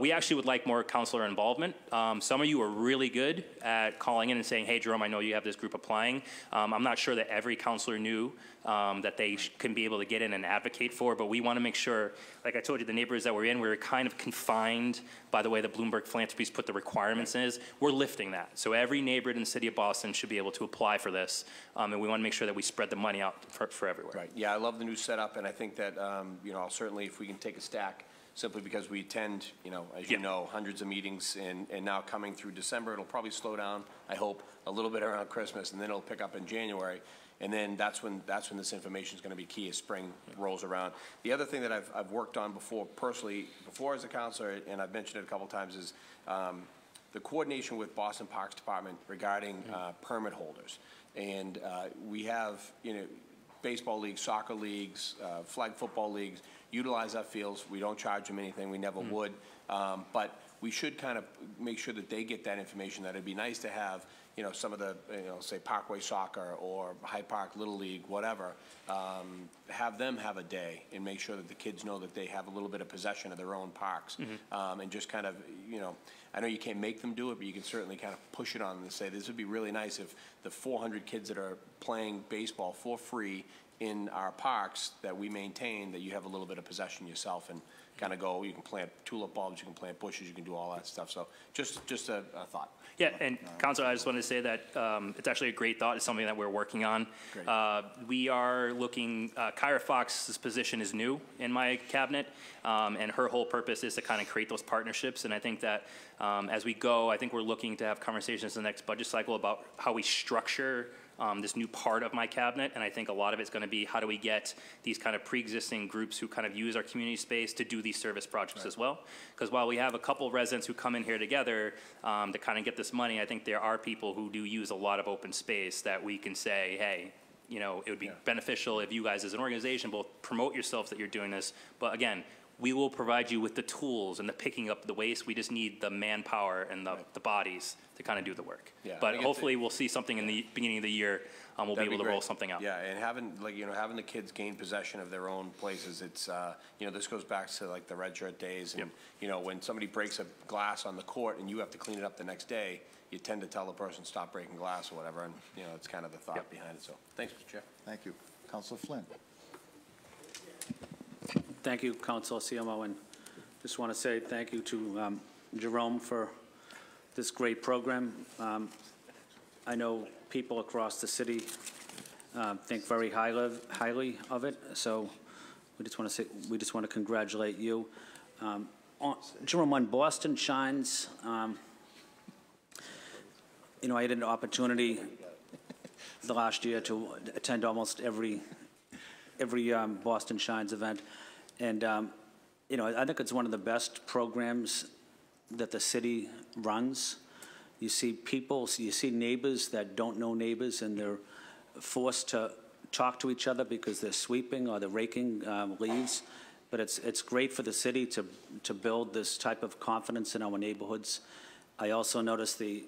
S7: we actually would like more councilor involvement. Some of you are really good at calling in and saying, hey, Jerome, I know you have this group applying. I'm not sure that every councilor knew that they can be able to get in and advocate for, but we want to make sure, like I told you, the neighborhoods that we're in, we're kind of confined by the way the Bloomberg Philanthropies put the requirements in. We're lifting that. So every neighborhood in the city of Boston should be able to apply for this, and we want to make sure that we spread the money out for everywhere.
S8: Right. Yeah, I love the new setup, and I think that, you know, I'll certainly, if we can take a stack, simply because we attend, you know, as you know, hundreds of meetings, and now coming through December, it'll probably slow down, I hope, a little bit around Christmas, and then it'll pick up in January. And then that's when this information is going to be key as spring rolls around. The other thing that I've worked on before, personally, before as a counselor, and I've mentioned it a couple times, is the coordination with Boston Parks Department regarding permit holders. And we have, you know, baseball leagues, soccer leagues, flag football leagues utilize our fields. We don't charge them anything. We never would. But we should kind of make sure that they get that information. That it'd be nice to have, you know, some of the, you know, say Parkway Soccer or Hyde Park Little League, whatever, have them have a day and make sure that the kids know that they have a little bit of possession of their own parks. And just kind of, you know, I know you can't make them do it, but you can certainly kind of push it on them and say, this would be really nice if the 400 kids that are playing baseball for free in our parks that we maintain, that you have a little bit of possession yourself and kind of go, you can plant tulip bulbs, you can plant bushes, you can do all that stuff. So just a thought.
S7: Yeah, and Councilor, I just wanted to say that it's actually a great thought. It's something that we're working on. We are looking, Kyra Fox's position is new in my cabinet, and her whole purpose is to kind of create those partnerships. And I think that as we go, I think we're looking to have conversations in the next budget cycle about how we structure this new part of my cabinet, and I think a lot of it's going to be how do we get these kind of pre-existing groups who kind of use our community space to do these service projects as well. Because while we have a couple of residents who come in here together to kind of get this money, I think there are people who do use a lot of open space that we can say, hey, you know, it would be beneficial if you guys as an organization both promote yourselves that you're doing this, but again, we will provide you with the tools and the picking up the waste. We just need the manpower and the bodies to kind of do the work.
S8: Yeah,
S7: but hopefully we'll see something in the beginning of the year. We'll be able to roll something out.
S8: Yeah, and having, like, you know, having the kids gain possession of their own places, it's, you know, this goes back to like the red shirt days. And, you know, when somebody breaks a glass on the court and you have to clean it up the next day, you tend to tell the person stop breaking glass or whatever. And, you know, it's kind of the thought behind it. So thanks, Mr. Chair.
S1: Thank you. Councilor Flynn.
S5: Thank you, Councilor CMO, and just want to say thank you to Jerome for this great program. I know people across the city think very highly of it, so we just want to congratulate you. Jerome, on Boston Shines, I had an opportunity the last year to attend almost every Boston Shines event. And, I think it's one of the best programs that the city runs. You see people, you see neighbors that don't know neighbors, and they're forced to talk to each other because they're sweeping or they're raking leaves. But it's great for the city to build this type of confidence in our neighborhoods. I also noticed the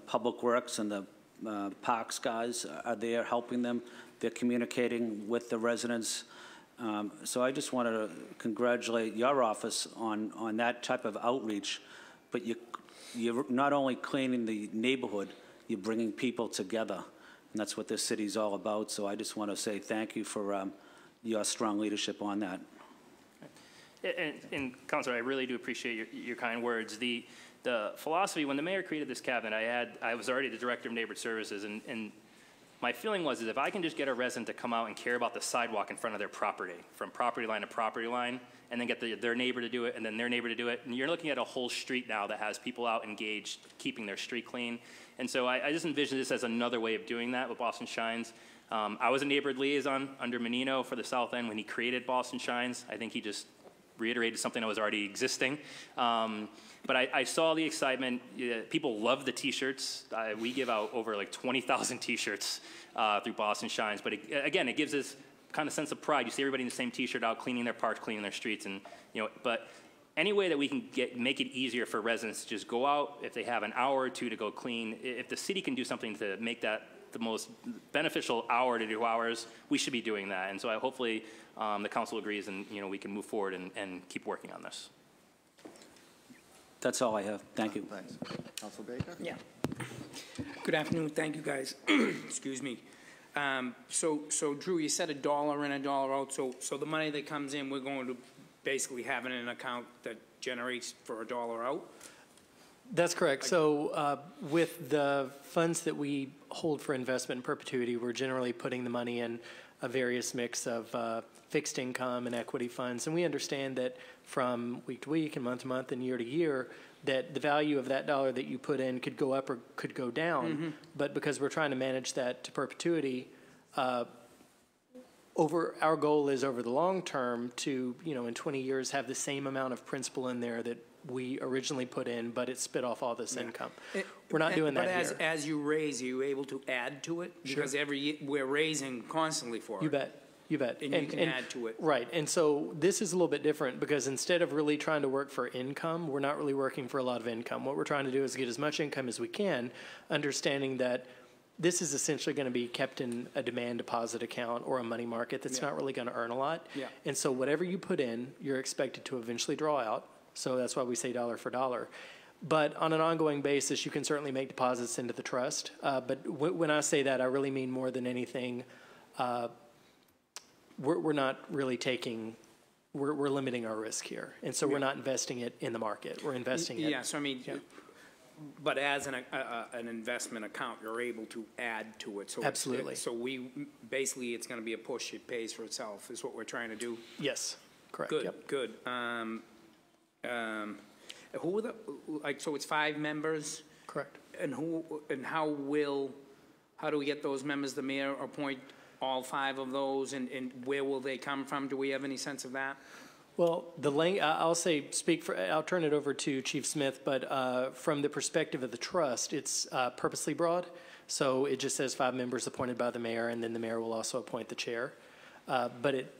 S5: Public Works and the parks guys are there helping them. They're communicating with the residents. So I just wanted to congratulate your office on that type of outreach. But you're not only cleaning the neighborhood, you're bringing people together. And that's what this city's all about. So I just want to say thank you for your strong leadership on that.
S7: And Councilor, I really do appreciate your kind words. The philosophy, when the mayor created this cabinet, I was already the director of neighborhood services, and my feeling was that if I can just get a resident to come out and care about the sidewalk in front of their property, from property line to property line, and then get their neighbor to do it, and then their neighbor to do it, and you're looking at a whole street now that has people out engaged, keeping their street clean. And so I just envision this as another way of doing that with Boston Shines. I was a neighborhood liaison under Menino for the South End when he created Boston Shines. I think he just reiterated something that was already existing. But I saw the excitement. People love the T-shirts. We give out over like 20,000 T-shirts through Boston Shines. But again, it gives this kind of sense of pride. You see everybody in the same T-shirt out, cleaning their parks, cleaning their streets, and But any way that we can make it easier for residents to just go out if they have an hour or two to go clean. If the city can do something to make that the most beneficial hour to 2 hours, we should be doing that. And so hopefully the council agrees, and we can move forward and keep working on this.
S5: That's all I have. Thank you.
S1: Thanks. Council Baker?
S9: Yeah. Good afternoon. Thank you, guys. Excuse me. So Drew, you said $1 in, $1 out. So the money that comes in, we're going to basically have it in an account that generates for $1 out?
S6: That's correct. So with the funds that we hold for investment in perpetuity, we're generally putting the money in a various mix of fixed income and equity funds. And we understand that from week to week and month to month and year to year, that the value of that dollar that you put in could go up or could go down. Mm-hmm. But because we're trying to manage that to perpetuity, our goal is over the long term to, in 20 years, have the same amount of principal in there that we originally put in, but it spit off all this income. We're not doing that here.
S9: But as you raise, are you able to add to it?
S6: Sure.
S9: Because every year we're raising constantly for it.
S6: You bet. You bet.
S9: And you can add to it.
S6: Right. And so this is a little bit different because instead of really trying to work for income, we're not really working for a lot of income. What we're trying to do is get as much income as we can, understanding that this is essentially going to be kept in a demand deposit account or a money market that's not really going to earn a lot. Yeah. And so whatever you put in, you're expected to eventually draw out. So that's why we say dollar for dollar. But on an ongoing basis, you can certainly make deposits into the trust. But when I say that, I really mean more than anything, we're not really we're limiting our risk here. And so we're not investing it in the market. We're investing it.
S9: Yeah, so I mean, but as an investment account, you're able to add to it. So
S6: absolutely.
S9: So basically, it's going to be a push. It pays for itself is what we're trying to do.
S6: Yes, correct.
S9: Good,
S6: yep.
S9: good. Who are so it's 5 members?
S6: Correct.
S9: And how do we get those members? The mayor appoint all 5 of those, and where will they come from? Do we have any sense of that?
S6: Well, I'll turn it over to Chief Smith, but from the perspective of the trust, it's purposely broad. So it just says 5 members appointed by the mayor, and then the mayor will also appoint the chair. But it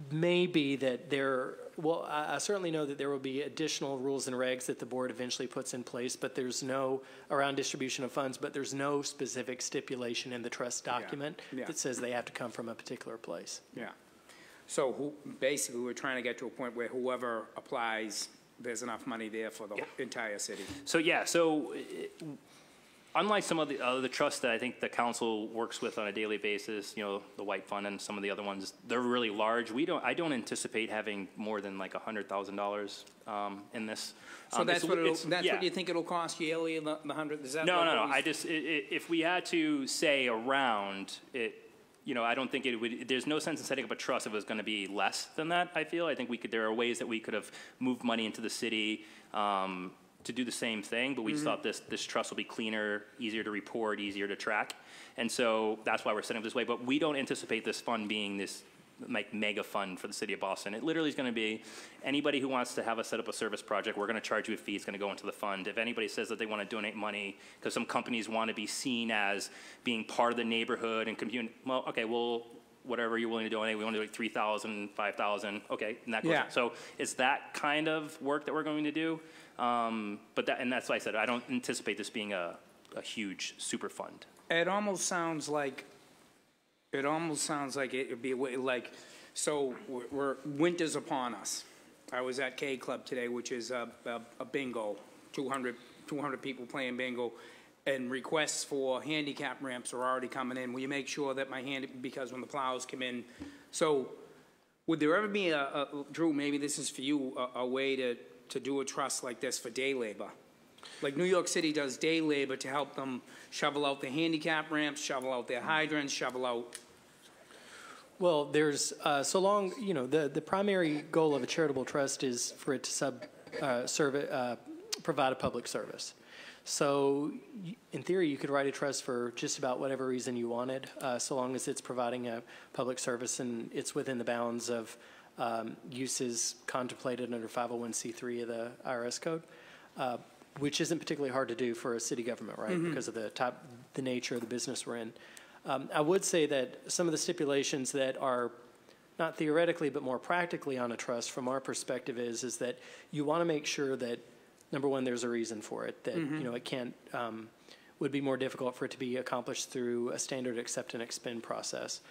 S6: may be that I certainly know that there will be additional rules and regs that the board eventually puts in place, but there's no, around distribution of funds, but there's no specific stipulation in the trust document that says they have to come from a particular place. Yeah.
S9: So basically, we're trying to get to a point where whoever applies, there's enough money there for the entire city.
S7: So unlike some of the other trusts that I think the council works with on a daily basis, the White Fund and some of the other ones, they're really large. I don't anticipate having more than like $100,000 in this.
S9: So that's what you think it'll cost yearly, the 100? Is that
S7: no. If we had to say around it, I don't think it would. There's no sense in setting up a trust if it was going to be less than that. I think there are ways that we could have moved money into the city. to do the same thing, but we just thought this trust will be cleaner, easier to report, easier to track. And so that's why we're setting up this way. But we don't anticipate this fund being this like mega fund for the city of Boston. It literally is going to be anybody who wants to have us set up a service project, we're going to charge you a fee. It's going to go into the fund. If anybody says that they want to donate money because some companies want to be seen as being part of the neighborhood and community, well, okay, well, whatever you're willing to donate, we want to do like 3,000, 5,000, okay, and that goes.
S9: Yeah.
S7: So it's that kind of work that we're going to do. But that's why I said I don't anticipate this being a huge super fund.
S9: It almost sounds like it would be a way, like, so winter's upon us. I was at K Club today, which is a bingo, 200 people playing bingo, and requests for handicap ramps are already coming in. Will you make sure that because when the plows come in, so would there ever be Drew, maybe this is for you, a way to do a trust like this for day labor? Like New York City does day labor to help them shovel out the handicap ramps, shovel out their hydrants, shovel out.
S6: Well, there's, so long, you know, the primary goal of a charitable trust is for it to provide a public service. So in theory, you could write a trust for just about whatever reason you wanted, so long as it's providing a public service and it's within the bounds of uses contemplated under 501c3 of the IRS code, which isn't particularly hard to do for a city government, right? Because of the nature of the business we're in. I would say that some of the stipulations that are not theoretically but more practically on a trust from our perspective is that you want to make sure that, number one, there's a reason for it, that you know, it can't, would be more difficult for it to be accomplished through a standard accept and expend process.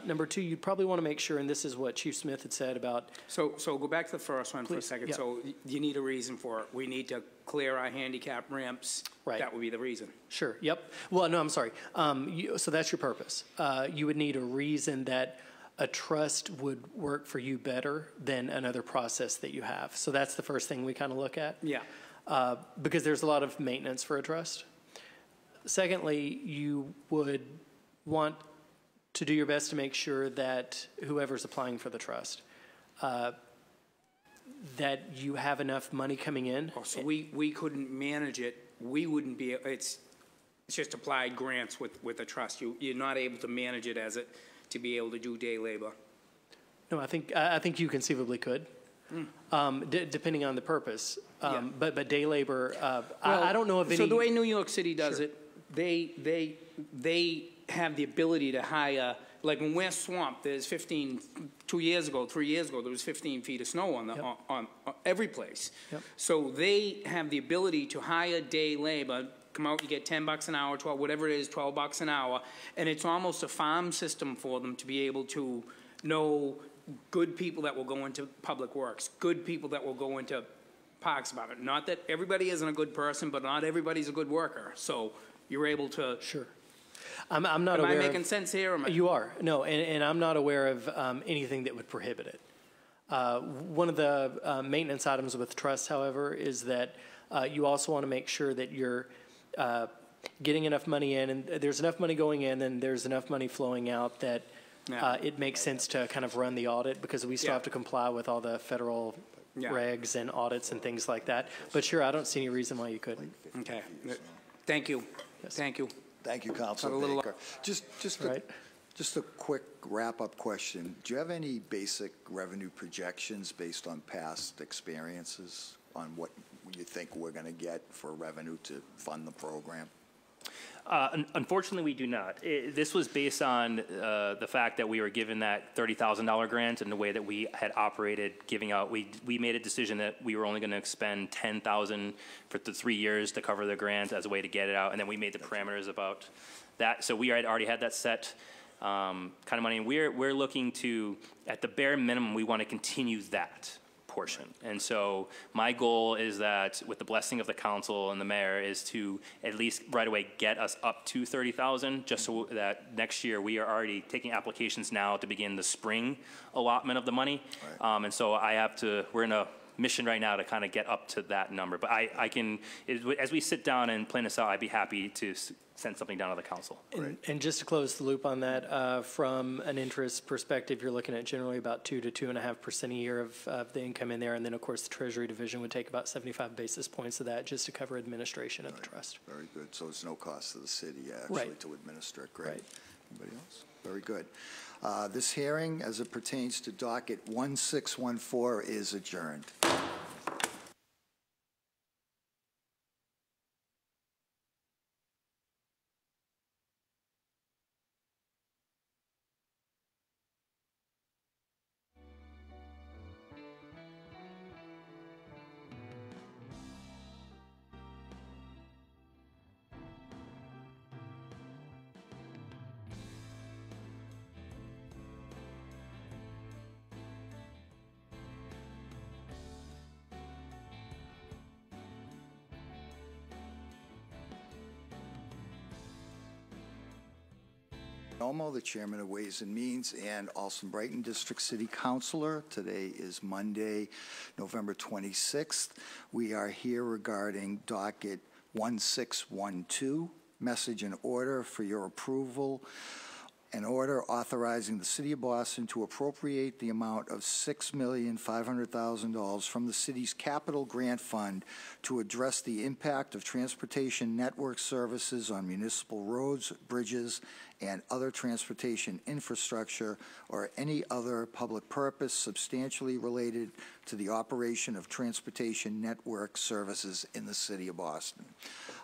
S6: Number two, you'd probably want to make sure, and this is what Chief Smith had said about.
S9: So go back to the first one for a second.
S6: Yeah.
S9: So you need a reason for it. We need to clear our handicap ramps.
S6: Right.
S9: That would be the reason.
S6: Sure. Yep. Well, no, I'm sorry. So that's your purpose. You would need a reason that a trust would work for you better than another process that you have. So that's the first thing we kind of look at.
S9: Yeah.
S6: Because there's a lot of maintenance for a trust. Secondly, you would want to do your best to make sure that whoever's applying for the trust, that you have enough money coming in.
S9: Oh, so we couldn't manage it. We wouldn't be. It's just applied grants with a trust. You're not able to manage it to be able to do day labor.
S6: No, I think you conceivably could, depending on the purpose. But day labor, I don't know of any.
S9: So the way New York City does it, they have the ability to hire. Like when we're swamped, there's 3 years ago, there was 15 feet of snow on every place.
S6: Yep.
S9: So they have the ability to hire day labor. Come out, you get $10 an hour, 12, whatever it is, $12 an hour, and it's almost a farm system for them to be able to know good people that will go into public works, good people that will go into parks about it. Not that everybody isn't a good person, but not everybody's a good worker. So you're able to.
S6: Sure. I'm not aware.
S9: Am I making sense here?
S6: You are. No, and I'm not aware of anything that would prohibit it. One of the maintenance items with trusts, however, is that you also want to make sure that you're getting enough money in, and there's enough money going in, and there's enough money flowing out that it makes sense to kind of run the audit, because we still have to comply with all the federal regs and audits and things like that. But sure, I don't see any reason why you couldn't.
S9: Okay. Thank you.
S6: Yes.
S9: Thank you.
S1: Thank you, Councilor Baker. Just a quick wrap-up question. Do you have any basic revenue projections based on past experiences on what you think we're going to get for revenue to fund the program?
S7: Unfortunately, we do not. This was based on the fact that we were given that $30,000 grant, and the way that we had operated giving out. We made a decision that we were only going to expend $10,000 for the 3 years to cover the grant as a way to get it out, and then we made the parameters about that. So we had already had that set kind of money, and we're looking to, at the bare minimum, we want to continue that portion. And so my goal is that, with the blessing of the council and the mayor, is to at least right away get us up to 30,000, just so that next year we are already taking applications now to begin the spring allotment of the money. Right. And so we're in a mission right now to kind of get up to that number. But I can, as we sit down and plan this out, I'd be happy to send something down to the council.
S6: And just to close the loop on that, from an interest perspective, you're looking at generally about 2 to 2.5% a year of the income in there. And then, of course, the Treasury Division would take about 75 basis points of that just to cover administration of the trust.
S1: Very good. So it's no cost to the city actually to administer it. Great.
S6: Right.
S1: Anybody else? Very good. This hearing, as it pertains to docket 1614, is adjourned. Olmo, the Chairman of Ways and Means, and Alston Brighton District City Councilor. Today is Monday, November 26th. We are here regarding docket 1612, message and order for your approval. An order authorizing the City of Boston to appropriate the amount of $6,500,000 from the city's capital grant fund to address the impact of transportation network services on municipal roads, bridges, and other transportation infrastructure or any other public purpose substantially related to the operation of transportation network services in the City of Boston.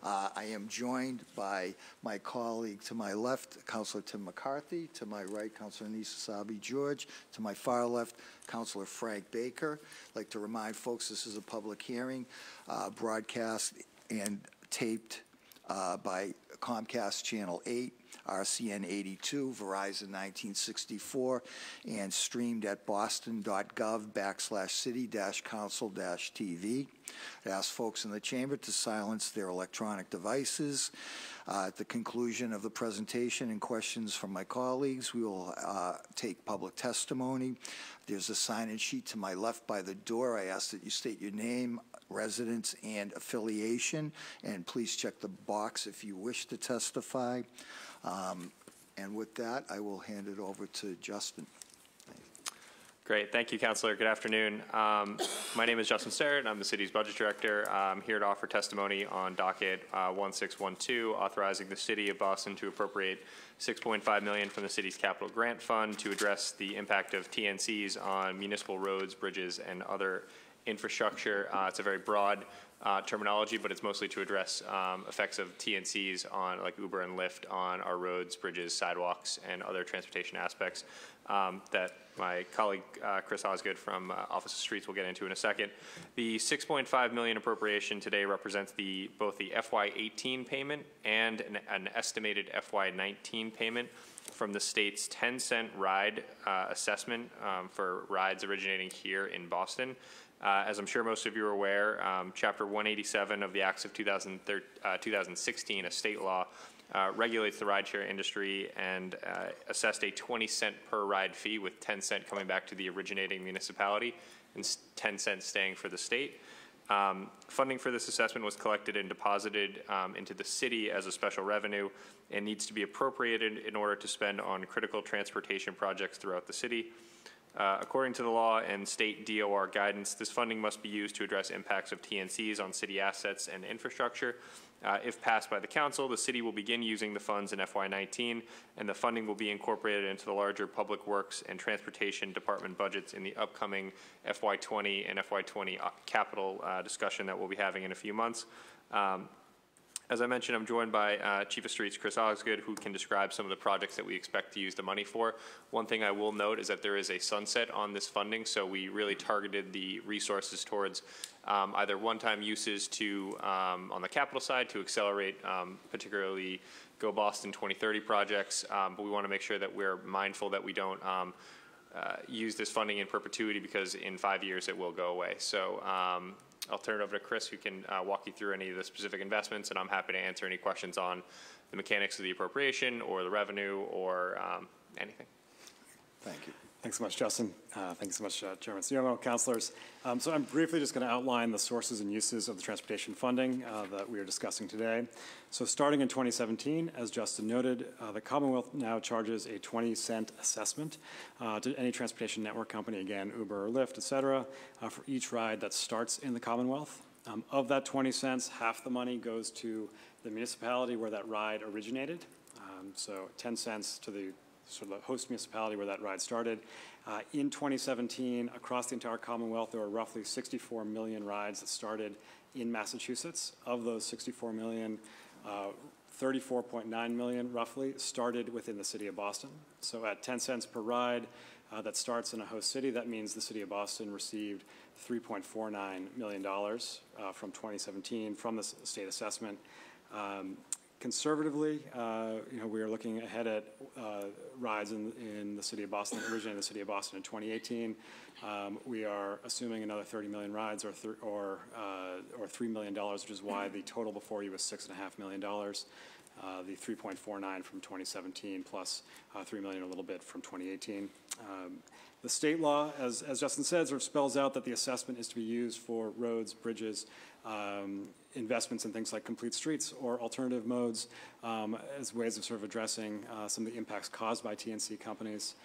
S1: I am joined by my colleague to my left, Councilor Tim McCarthy, to my right, Councilor Nisa Sabi George, to my far left, Councilor Frank Baker. I'd like to remind folks this is a public hearing, broadcast and taped by Comcast Channel 8, RCN 82, Verizon 1964, and streamed at boston.gov/city-council-TV. I ask folks in the chamber to silence their electronic devices. At the conclusion of the presentation and questions from my colleagues, we will take public testimony. There's a sign-in sheet to my left by the door. I ask that you state your name, residence, and affiliation, and please check the box if you wish to testify. And with that, I will hand it over to Justin.
S10: Great. Thank you, Councilor. Good afternoon. My name is Justin Sterrett. I'm the city's budget director. I'm here to offer testimony on docket 1612, authorizing the City of Boston to appropriate $6.5 million from the city's capital grant fund to address the impact of TNCs on municipal roads, bridges, and other infrastructure. It's a very broad terminology, but it's mostly to address effects of TNCs on, like Uber and Lyft, on our roads, bridges, sidewalks, and other transportation aspects that my colleague Chris Osgood from Office of Streets will get into in a second. The $6.5 million appropriation today represents both the FY18 payment and an estimated FY19 payment from the state's 10-cent ride assessment for rides originating here in Boston. As I'm sure most of you are aware, Chapter 187 of the Acts of 2016, a state law, regulates the rideshare industry and assessed a 20-cent per ride fee, with 10 cents coming back to the originating municipality and 10 cents staying for the state. Funding for this assessment was collected and deposited into the city as a special revenue and needs to be appropriated in order to spend on critical transportation projects throughout the city. According to the law and state DOR guidance, this funding must be used to address impacts of TNCs on city assets and infrastructure. If passed by the council, the city will begin using the funds in FY19, and the funding will be incorporated into the larger public works and transportation department budgets in the upcoming FY20 and FY20 capital discussion that we'll be having in a few months. As I mentioned, I'm joined by Chief of Streets Chris Osgood, who can describe some of the projects that we expect to use the money for. One thing I will note is that there is a sunset on this funding, so we really targeted the resources towards either one-time uses to on the capital side to accelerate particularly Go Boston 2030 projects, but we want to make sure that we're mindful that we don't use this funding in perpetuity, because in 5 years it will go away. So I'll turn it over to Chris, who can walk you through any of the specific investments, and I'm happy to answer any questions on the mechanics of the appropriation or the revenue or anything.
S1: Thank you.
S11: Thanks so much, Justin. Thanks so much, Chairman Cioma, councilors. So I'm briefly just going to outline the sources and uses of the transportation funding that we are discussing today. So starting in 2017, as Justin noted, the Commonwealth now charges a 20-cent assessment to any transportation network company, again, Uber or Lyft, et cetera, for each ride that starts in the Commonwealth. Of that 20 cents, half the money goes to the municipality where that ride originated. So 10 cents to the sort of the host municipality where that ride started. In 2017, across the entire Commonwealth, there were roughly 64 million rides that started in Massachusetts. Of those 64 million, 34.9 million roughly started within the city of Boston. So at 10 cents per ride that starts in a host city, that means the city of Boston received $3.49 million from 2017 from the state assessment. Conservatively, we are looking ahead at rides in the city of Boston, originating in the city of Boston in 2018. We are assuming another 30 million rides or $3 million, which is why the total before you was $6.5 million. The 3.49 from 2017 plus 3 million a little bit from 2018. The state law, as Justin said, sort of spells out that the assessment is to be used for roads, bridges, investments in things like complete streets or alternative modes as ways of sort of addressing some of the impacts caused by TNC companies.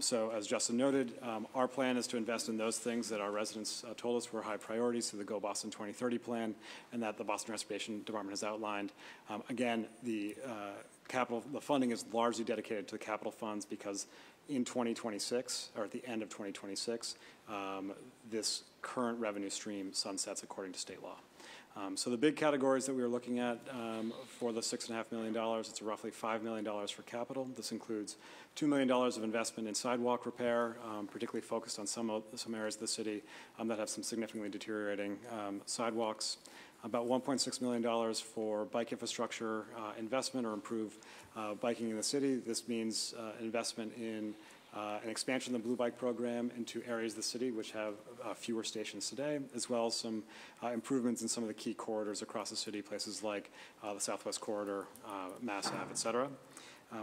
S11: So as Justin noted, our plan is to invest in those things that our residents told us were high priorities through the Go Boston 2030 plan and that the Boston Transportation Department has outlined. Again, the funding is largely dedicated to the capital funds because in 2026, or at the end of 2026, this current revenue stream sunsets according to state law. So the big categories that we are looking at for the $6.5 million, it's roughly $5 million for capital. This includes $2 million of investment in sidewalk repair, particularly focused on some areas of the city that have some significantly deteriorating sidewalks. About $1.6 million for bike infrastructure investment or improve biking in the city. This means investment in an expansion of the Blue Bike program into areas of the city which have fewer stations today, as well as some improvements in some of the key corridors across the city, places like the Southwest Corridor, Mass Ave, et cetera.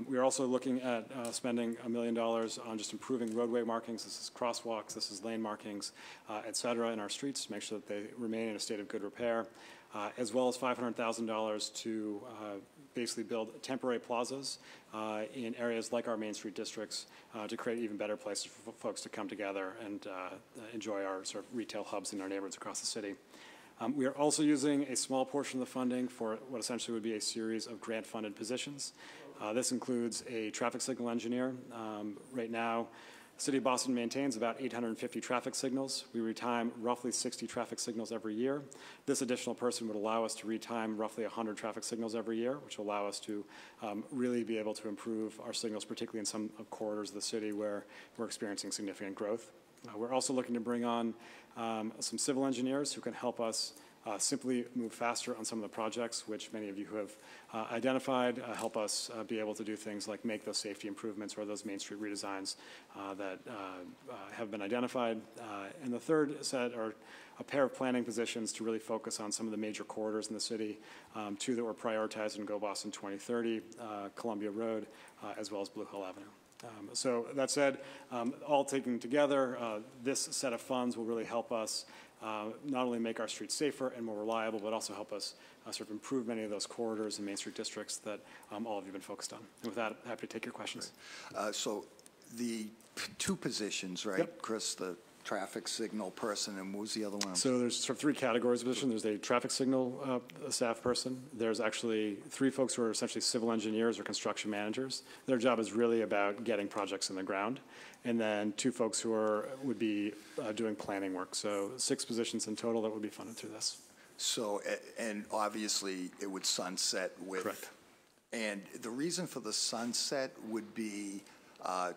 S11: We are also looking at spending $1 million on just improving roadway markings. This is crosswalks, this is lane markings, et cetera, in our streets to make sure that they remain in a state of good repair, as well as $500,000 to basically build temporary plazas in areas like our Main Street districts to create even better places for folks to come together and enjoy our sort of retail hubs in our neighborhoods across the city. We are also using a small portion of the funding for what essentially would be a series of grant-funded positions. This includes a traffic signal engineer. Right now, the City of Boston maintains about 850 traffic signals. We retime roughly 60 traffic signals every year. This additional person would allow us to retime roughly 100 traffic signals every year, which will allow us to really be able to improve our signals, particularly in some corridors of the city where we're experiencing significant growth. We're also looking to bring on some civil engineers who can help us simply move faster on some of the projects, which many of you who have identified, help us be able to do things like make those safety improvements or those Main Street redesigns that have been identified. And the third set are a pair of planning positions to really focus on some of the major corridors in the city, two that were prioritized in Go Boston 2030, Columbia Road, as well as Blue Hill Avenue. So that said, all taken together, this set of funds will really help us not only make our streets safer and more reliable, but also help us sort of improve many of those corridors and Main Street districts that all of you have been focused on. And with that, happy to take your questions.
S1: Right. So the two positions, right,
S11: Yep.
S1: Chris, the traffic signal person, and what was the other one?
S11: So there's sort of three categories of position. There's a traffic signal staff person. There's actually three folks who are essentially civil engineers or construction managers. Their job is really about getting projects in the ground. And then two folks who would be doing planning work. So 6 positions in total that would be funded through this.
S1: So, and obviously it would sunset with.
S11: Correct.
S1: And the reason for the sunset would be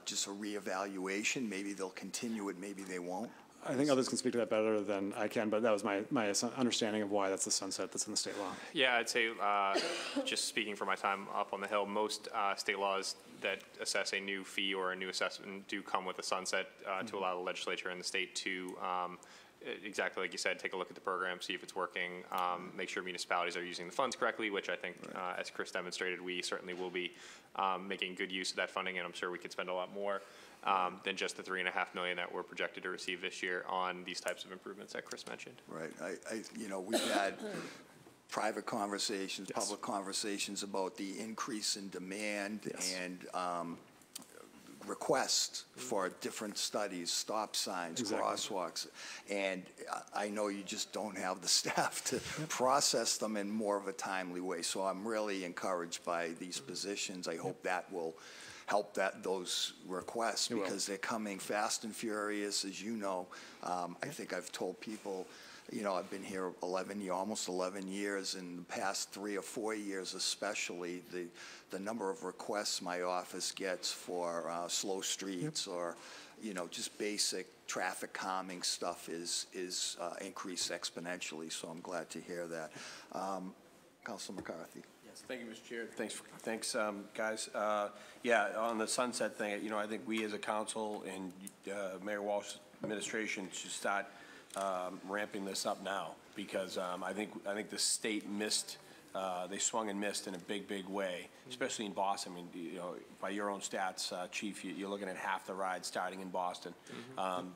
S1: just a reevaluation. Maybe they'll continue it, maybe they won't.
S11: I think others can speak to that better than I can, but that was my understanding of why that's the sunset that's in the state law.
S10: Yeah, I'd say, just speaking for my time up on the Hill, most state laws that assess a new fee or a new assessment do come with a sunset to allow the legislature and the state to, exactly like you said, take a look at the program, see if it's working, make sure municipalities are using the funds correctly, which I think, as Chris demonstrated, we certainly will be making good use of that funding, and I'm sure we could spend a lot more. than just the $3.5 million that we're projected to receive this year on these types of improvements that Chris mentioned.
S1: Right. We've had private conversations, public conversations about the increase in demand and requests for different studies, stop signs, crosswalks. And I know you just don't have the staff to process them in more of a timely way. So I'm really encouraged by these positions. I hope that will help those requests because they're coming fast and furious, as you know. I think I've told people, I've been here almost 11 years. In the past 3 or 4 years especially, the number of requests my office gets for slow streets or, just basic traffic calming stuff is increased exponentially. So I'm glad to hear that. Councilor McCarthy.
S8: Thank you, Mr. Chair. Thanks, guys. Yeah, on the sunset thing, I think we as a council and Mayor Walsh's administration should start ramping this up now because I think the state missed. They swung and missed in a big way, especially in Boston. I mean, by your own stats, Chief, you're looking at half the rides starting in Boston.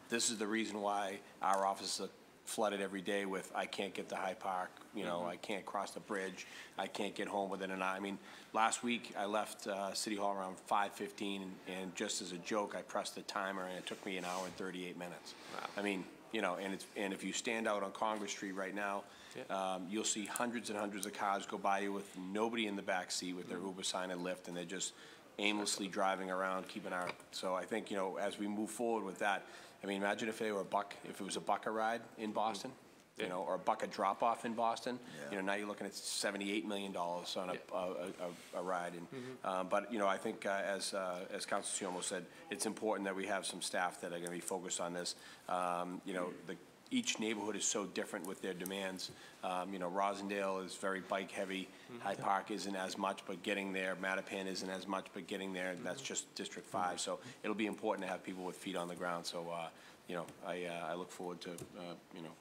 S8: This is the reason why our offices are flooded every day with I can't get to High Park, I can't cross the bridge, I can't get home within an hour. I mean, last week I left City Hall around 5:15, and just as a joke, I pressed the timer, and it took me an hour and 38 minutes. Wow. I mean, and if you stand out on Congress Street right now, you'll see hundreds and hundreds of cars go by you with nobody in the back seat with their Uber sign and Lyft, and they're just aimlessly driving around, keeping our. So I think as we move forward with that. I mean, imagine if it was a buck a ride in Boston, or a buck a drop off in Boston. Now you're looking at $78 million on a ride. And but I think as Councilor Siomo said, it's important that we have some staff that are going to be focused on this. Each neighborhood is so different with their demands. Rosendale is very bike heavy. Hyde Park isn't as much, but getting there. Mattapan isn't as much, but getting there. And that's just District 5. So it'll be important to have people with feet on the ground. So, I look forward to,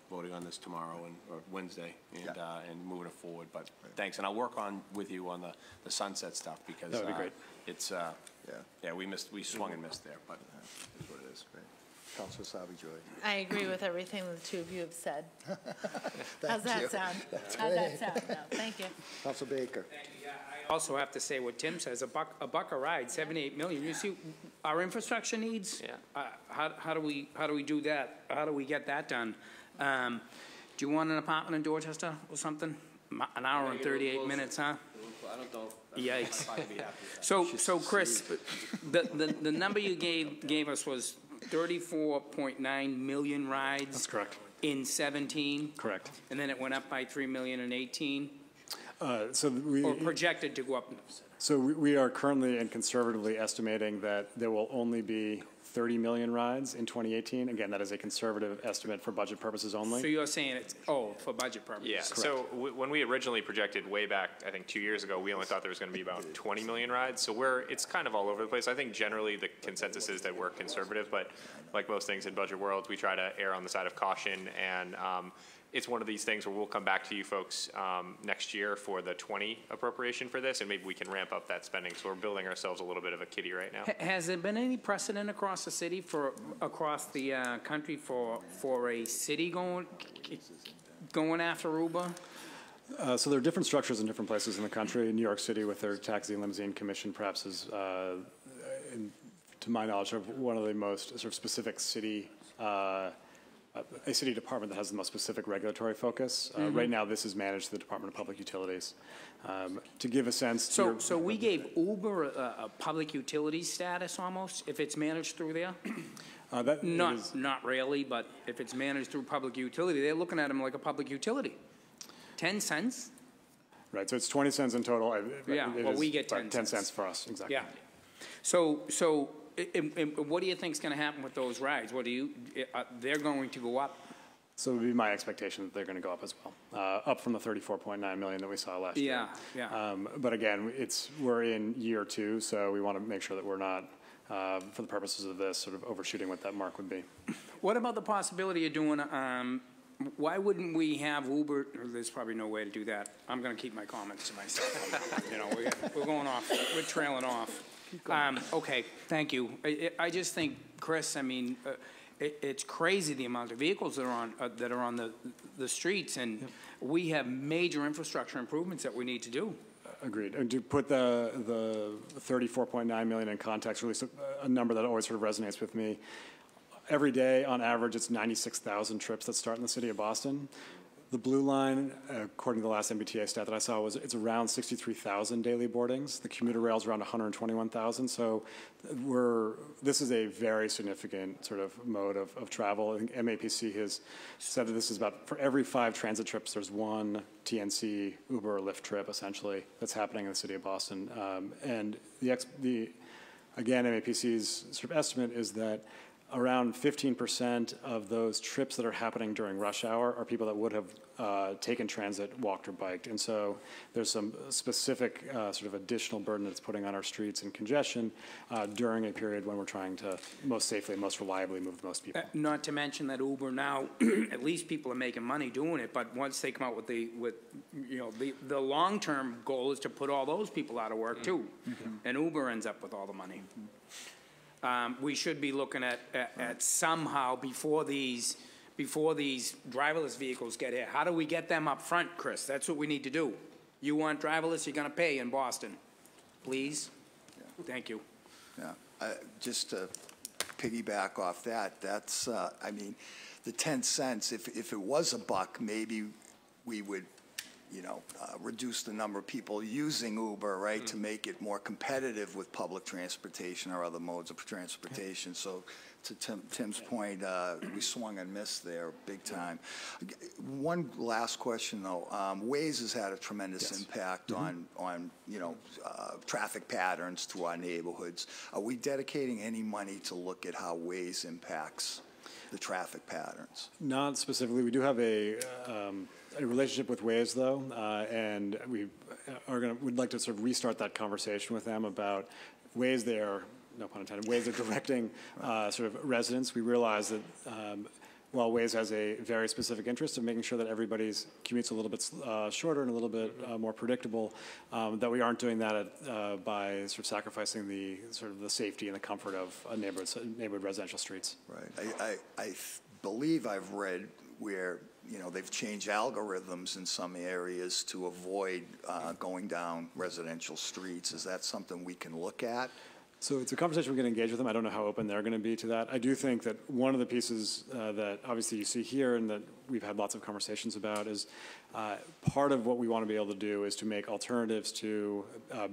S8: voting on this tomorrow or Wednesday and moving it forward. But thanks. And I'll work with you on the sunset stuff because
S11: that would be great.
S8: It's, we swung and missed there, but it's what it is.
S1: Great. Councilor Savi-Joy.
S4: I agree with everything the two of you have said.
S1: How's
S4: that sound? How's that sound? No, thank you.
S1: Councilor Baker.
S9: Thank you. Yeah, I also have to say what Tim says, a buck a ride, 78 million. You see, our infrastructure needs, how do we do that? How do we get that done? Do you want an apartment in Dorchester or something? An hour and 38 minutes, huh?
S8: I don't know.
S9: Yikes. So Chris, the number you gave us was 34.9 million rides.
S11: That's correct.
S9: In 17.
S11: Correct.
S9: And then it went up by 3 million in 18.
S11: Or
S9: projected to go up.
S11: So we are currently and conservatively estimating that there will only be 30 million rides in 2018. Again, that is a conservative estimate for budget purposes only.
S9: So you're saying it's, for budget purposes?
S10: Yeah, so when we originally projected way back, I think 2 years ago, we only thought there was going to be about 20 million rides. So it's kind of all over the place. I think generally the consensus is that we're conservative, but like most things in budget world, we try to err on the side of caution. And it's one of these things where we'll come back to you folks next year for the 20 appropriation for this, and maybe we can ramp up that spending. So we're building ourselves a little bit of a kitty right now.
S9: Has there been any precedent across the city across the country for a city going after Uber?
S11: So there are different structures in different places in the country. In New York City, with their taxi and limousine commission, perhaps is, to my knowledge, of one of the most sort of specific city. A city department that has the most specific regulatory focus. Right now, this is managed through the Department of Public Utilities. To give a sense.
S9: So we gave Uber a public utility status almost, if it's managed through there? Not really, but if it's managed through public utility, they're looking at them like a public utility. 10 cents?
S11: Right, so it's 20 cents in total.
S9: We get 10 cents.
S11: 10 cents for us, exactly.
S9: Yeah. So what do you think is going to happen with those rides? They're going to go up?
S11: So it would be my expectation that they're going to go up as well, up from the 34.9 million that we saw last year.
S9: Yeah.
S11: But again, we're in year 2, so we want to make sure that we're not, for the purposes of this, sort of overshooting what that mark would be.
S9: What about the possibility of doing? Why wouldn't we have Uber? There's probably no way to do that. I'm going to keep my comments to myself. We're going off. We're trailing off. Okay, thank you. I just think, Chris, I mean, it's crazy the amount of vehicles that are on the streets, and we have major infrastructure improvements that we need to do.
S11: Agreed. And to put the 34.9 million in context, really a number that always sort of resonates with me. Every day, on average, it's 96,000 trips that start in the city of Boston. The blue line, according to the last MBTA stat that I saw, it's around 63,000 daily boardings. The commuter rail is around 121,000. So this is a very significant sort of mode of travel. I think MAPC has said that this is about, for every 5 transit trips, there's 1 TNC, Uber, or Lyft trip, essentially, that's happening in the city of Boston. And again, MAPC's sort of estimate is that around 15% of those trips that are happening during rush hour are people that would have taken transit, walked, or biked. And so there's some specific sort of additional burden that's putting on our streets and congestion during a period when we're trying to most safely and most reliably move the most people.
S9: Not to mention that Uber now, at least people are making money doing it, but once they come out with the long-term goal is to put all those people out of work too. And Uber ends up with all the money. We should be looking at somehow before these driverless vehicles get here. How do we get them up front, Chris? That's what we need to do. You want driverless, you're going to pay in Boston. Please? Yeah. Thank you.
S1: Yeah. Just to piggyback off that, that's, I mean, the 10 cents, if it was $1, maybe we would, reduce the number of people using Uber, right, to make it more competitive with public transportation or other modes of transportation. So to Tim's point, we swung and missed there big time. One last question, though. Waze has had a tremendous impact on traffic patterns to our neighborhoods. Are we dedicating any money to look at how Waze impacts the traffic patterns?
S11: Not specifically. We do have a relationship with Waze, though, and we would like to sort of restart that conversation with them about Waze. They are, no pun intended, Waze are directing sort of residents. We realize that while Waze has a very specific interest in making sure that everybody's commute's a little bit shorter and a little bit more predictable, that we aren't doing that by sort of sacrificing the sort of the safety and the comfort of neighborhood residential streets.
S1: Right. I believe I've read where they've changed algorithms in some areas to avoid going down residential streets. Is that something we can look at?
S11: So it's a conversation we can engage with them. I don't know how open they're going to be to that. I do think that one of the pieces that obviously you see here and that we've had lots of conversations about is part of what we want to be able to do is to make alternatives to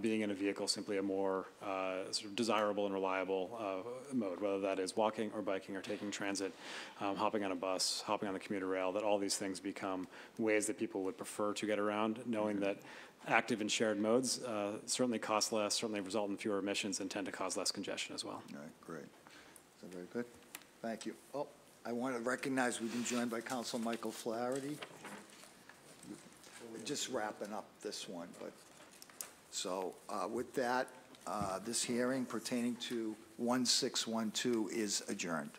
S11: being in a vehicle simply a more sort of desirable and reliable mode, whether that is walking or biking or taking transit, hopping on a bus, hopping on the commuter rail, that all these things become ways that people would prefer to get around, knowing that active and shared modes certainly cost less, certainly result in fewer emissions, and tend to cause less congestion as well.
S1: All right, great. So very good. Thank you. Oh, I want to recognize we've been joined by Council Michael Flaherty. We're just wrapping up this one, but so with that, this hearing pertaining to 1612 is adjourned.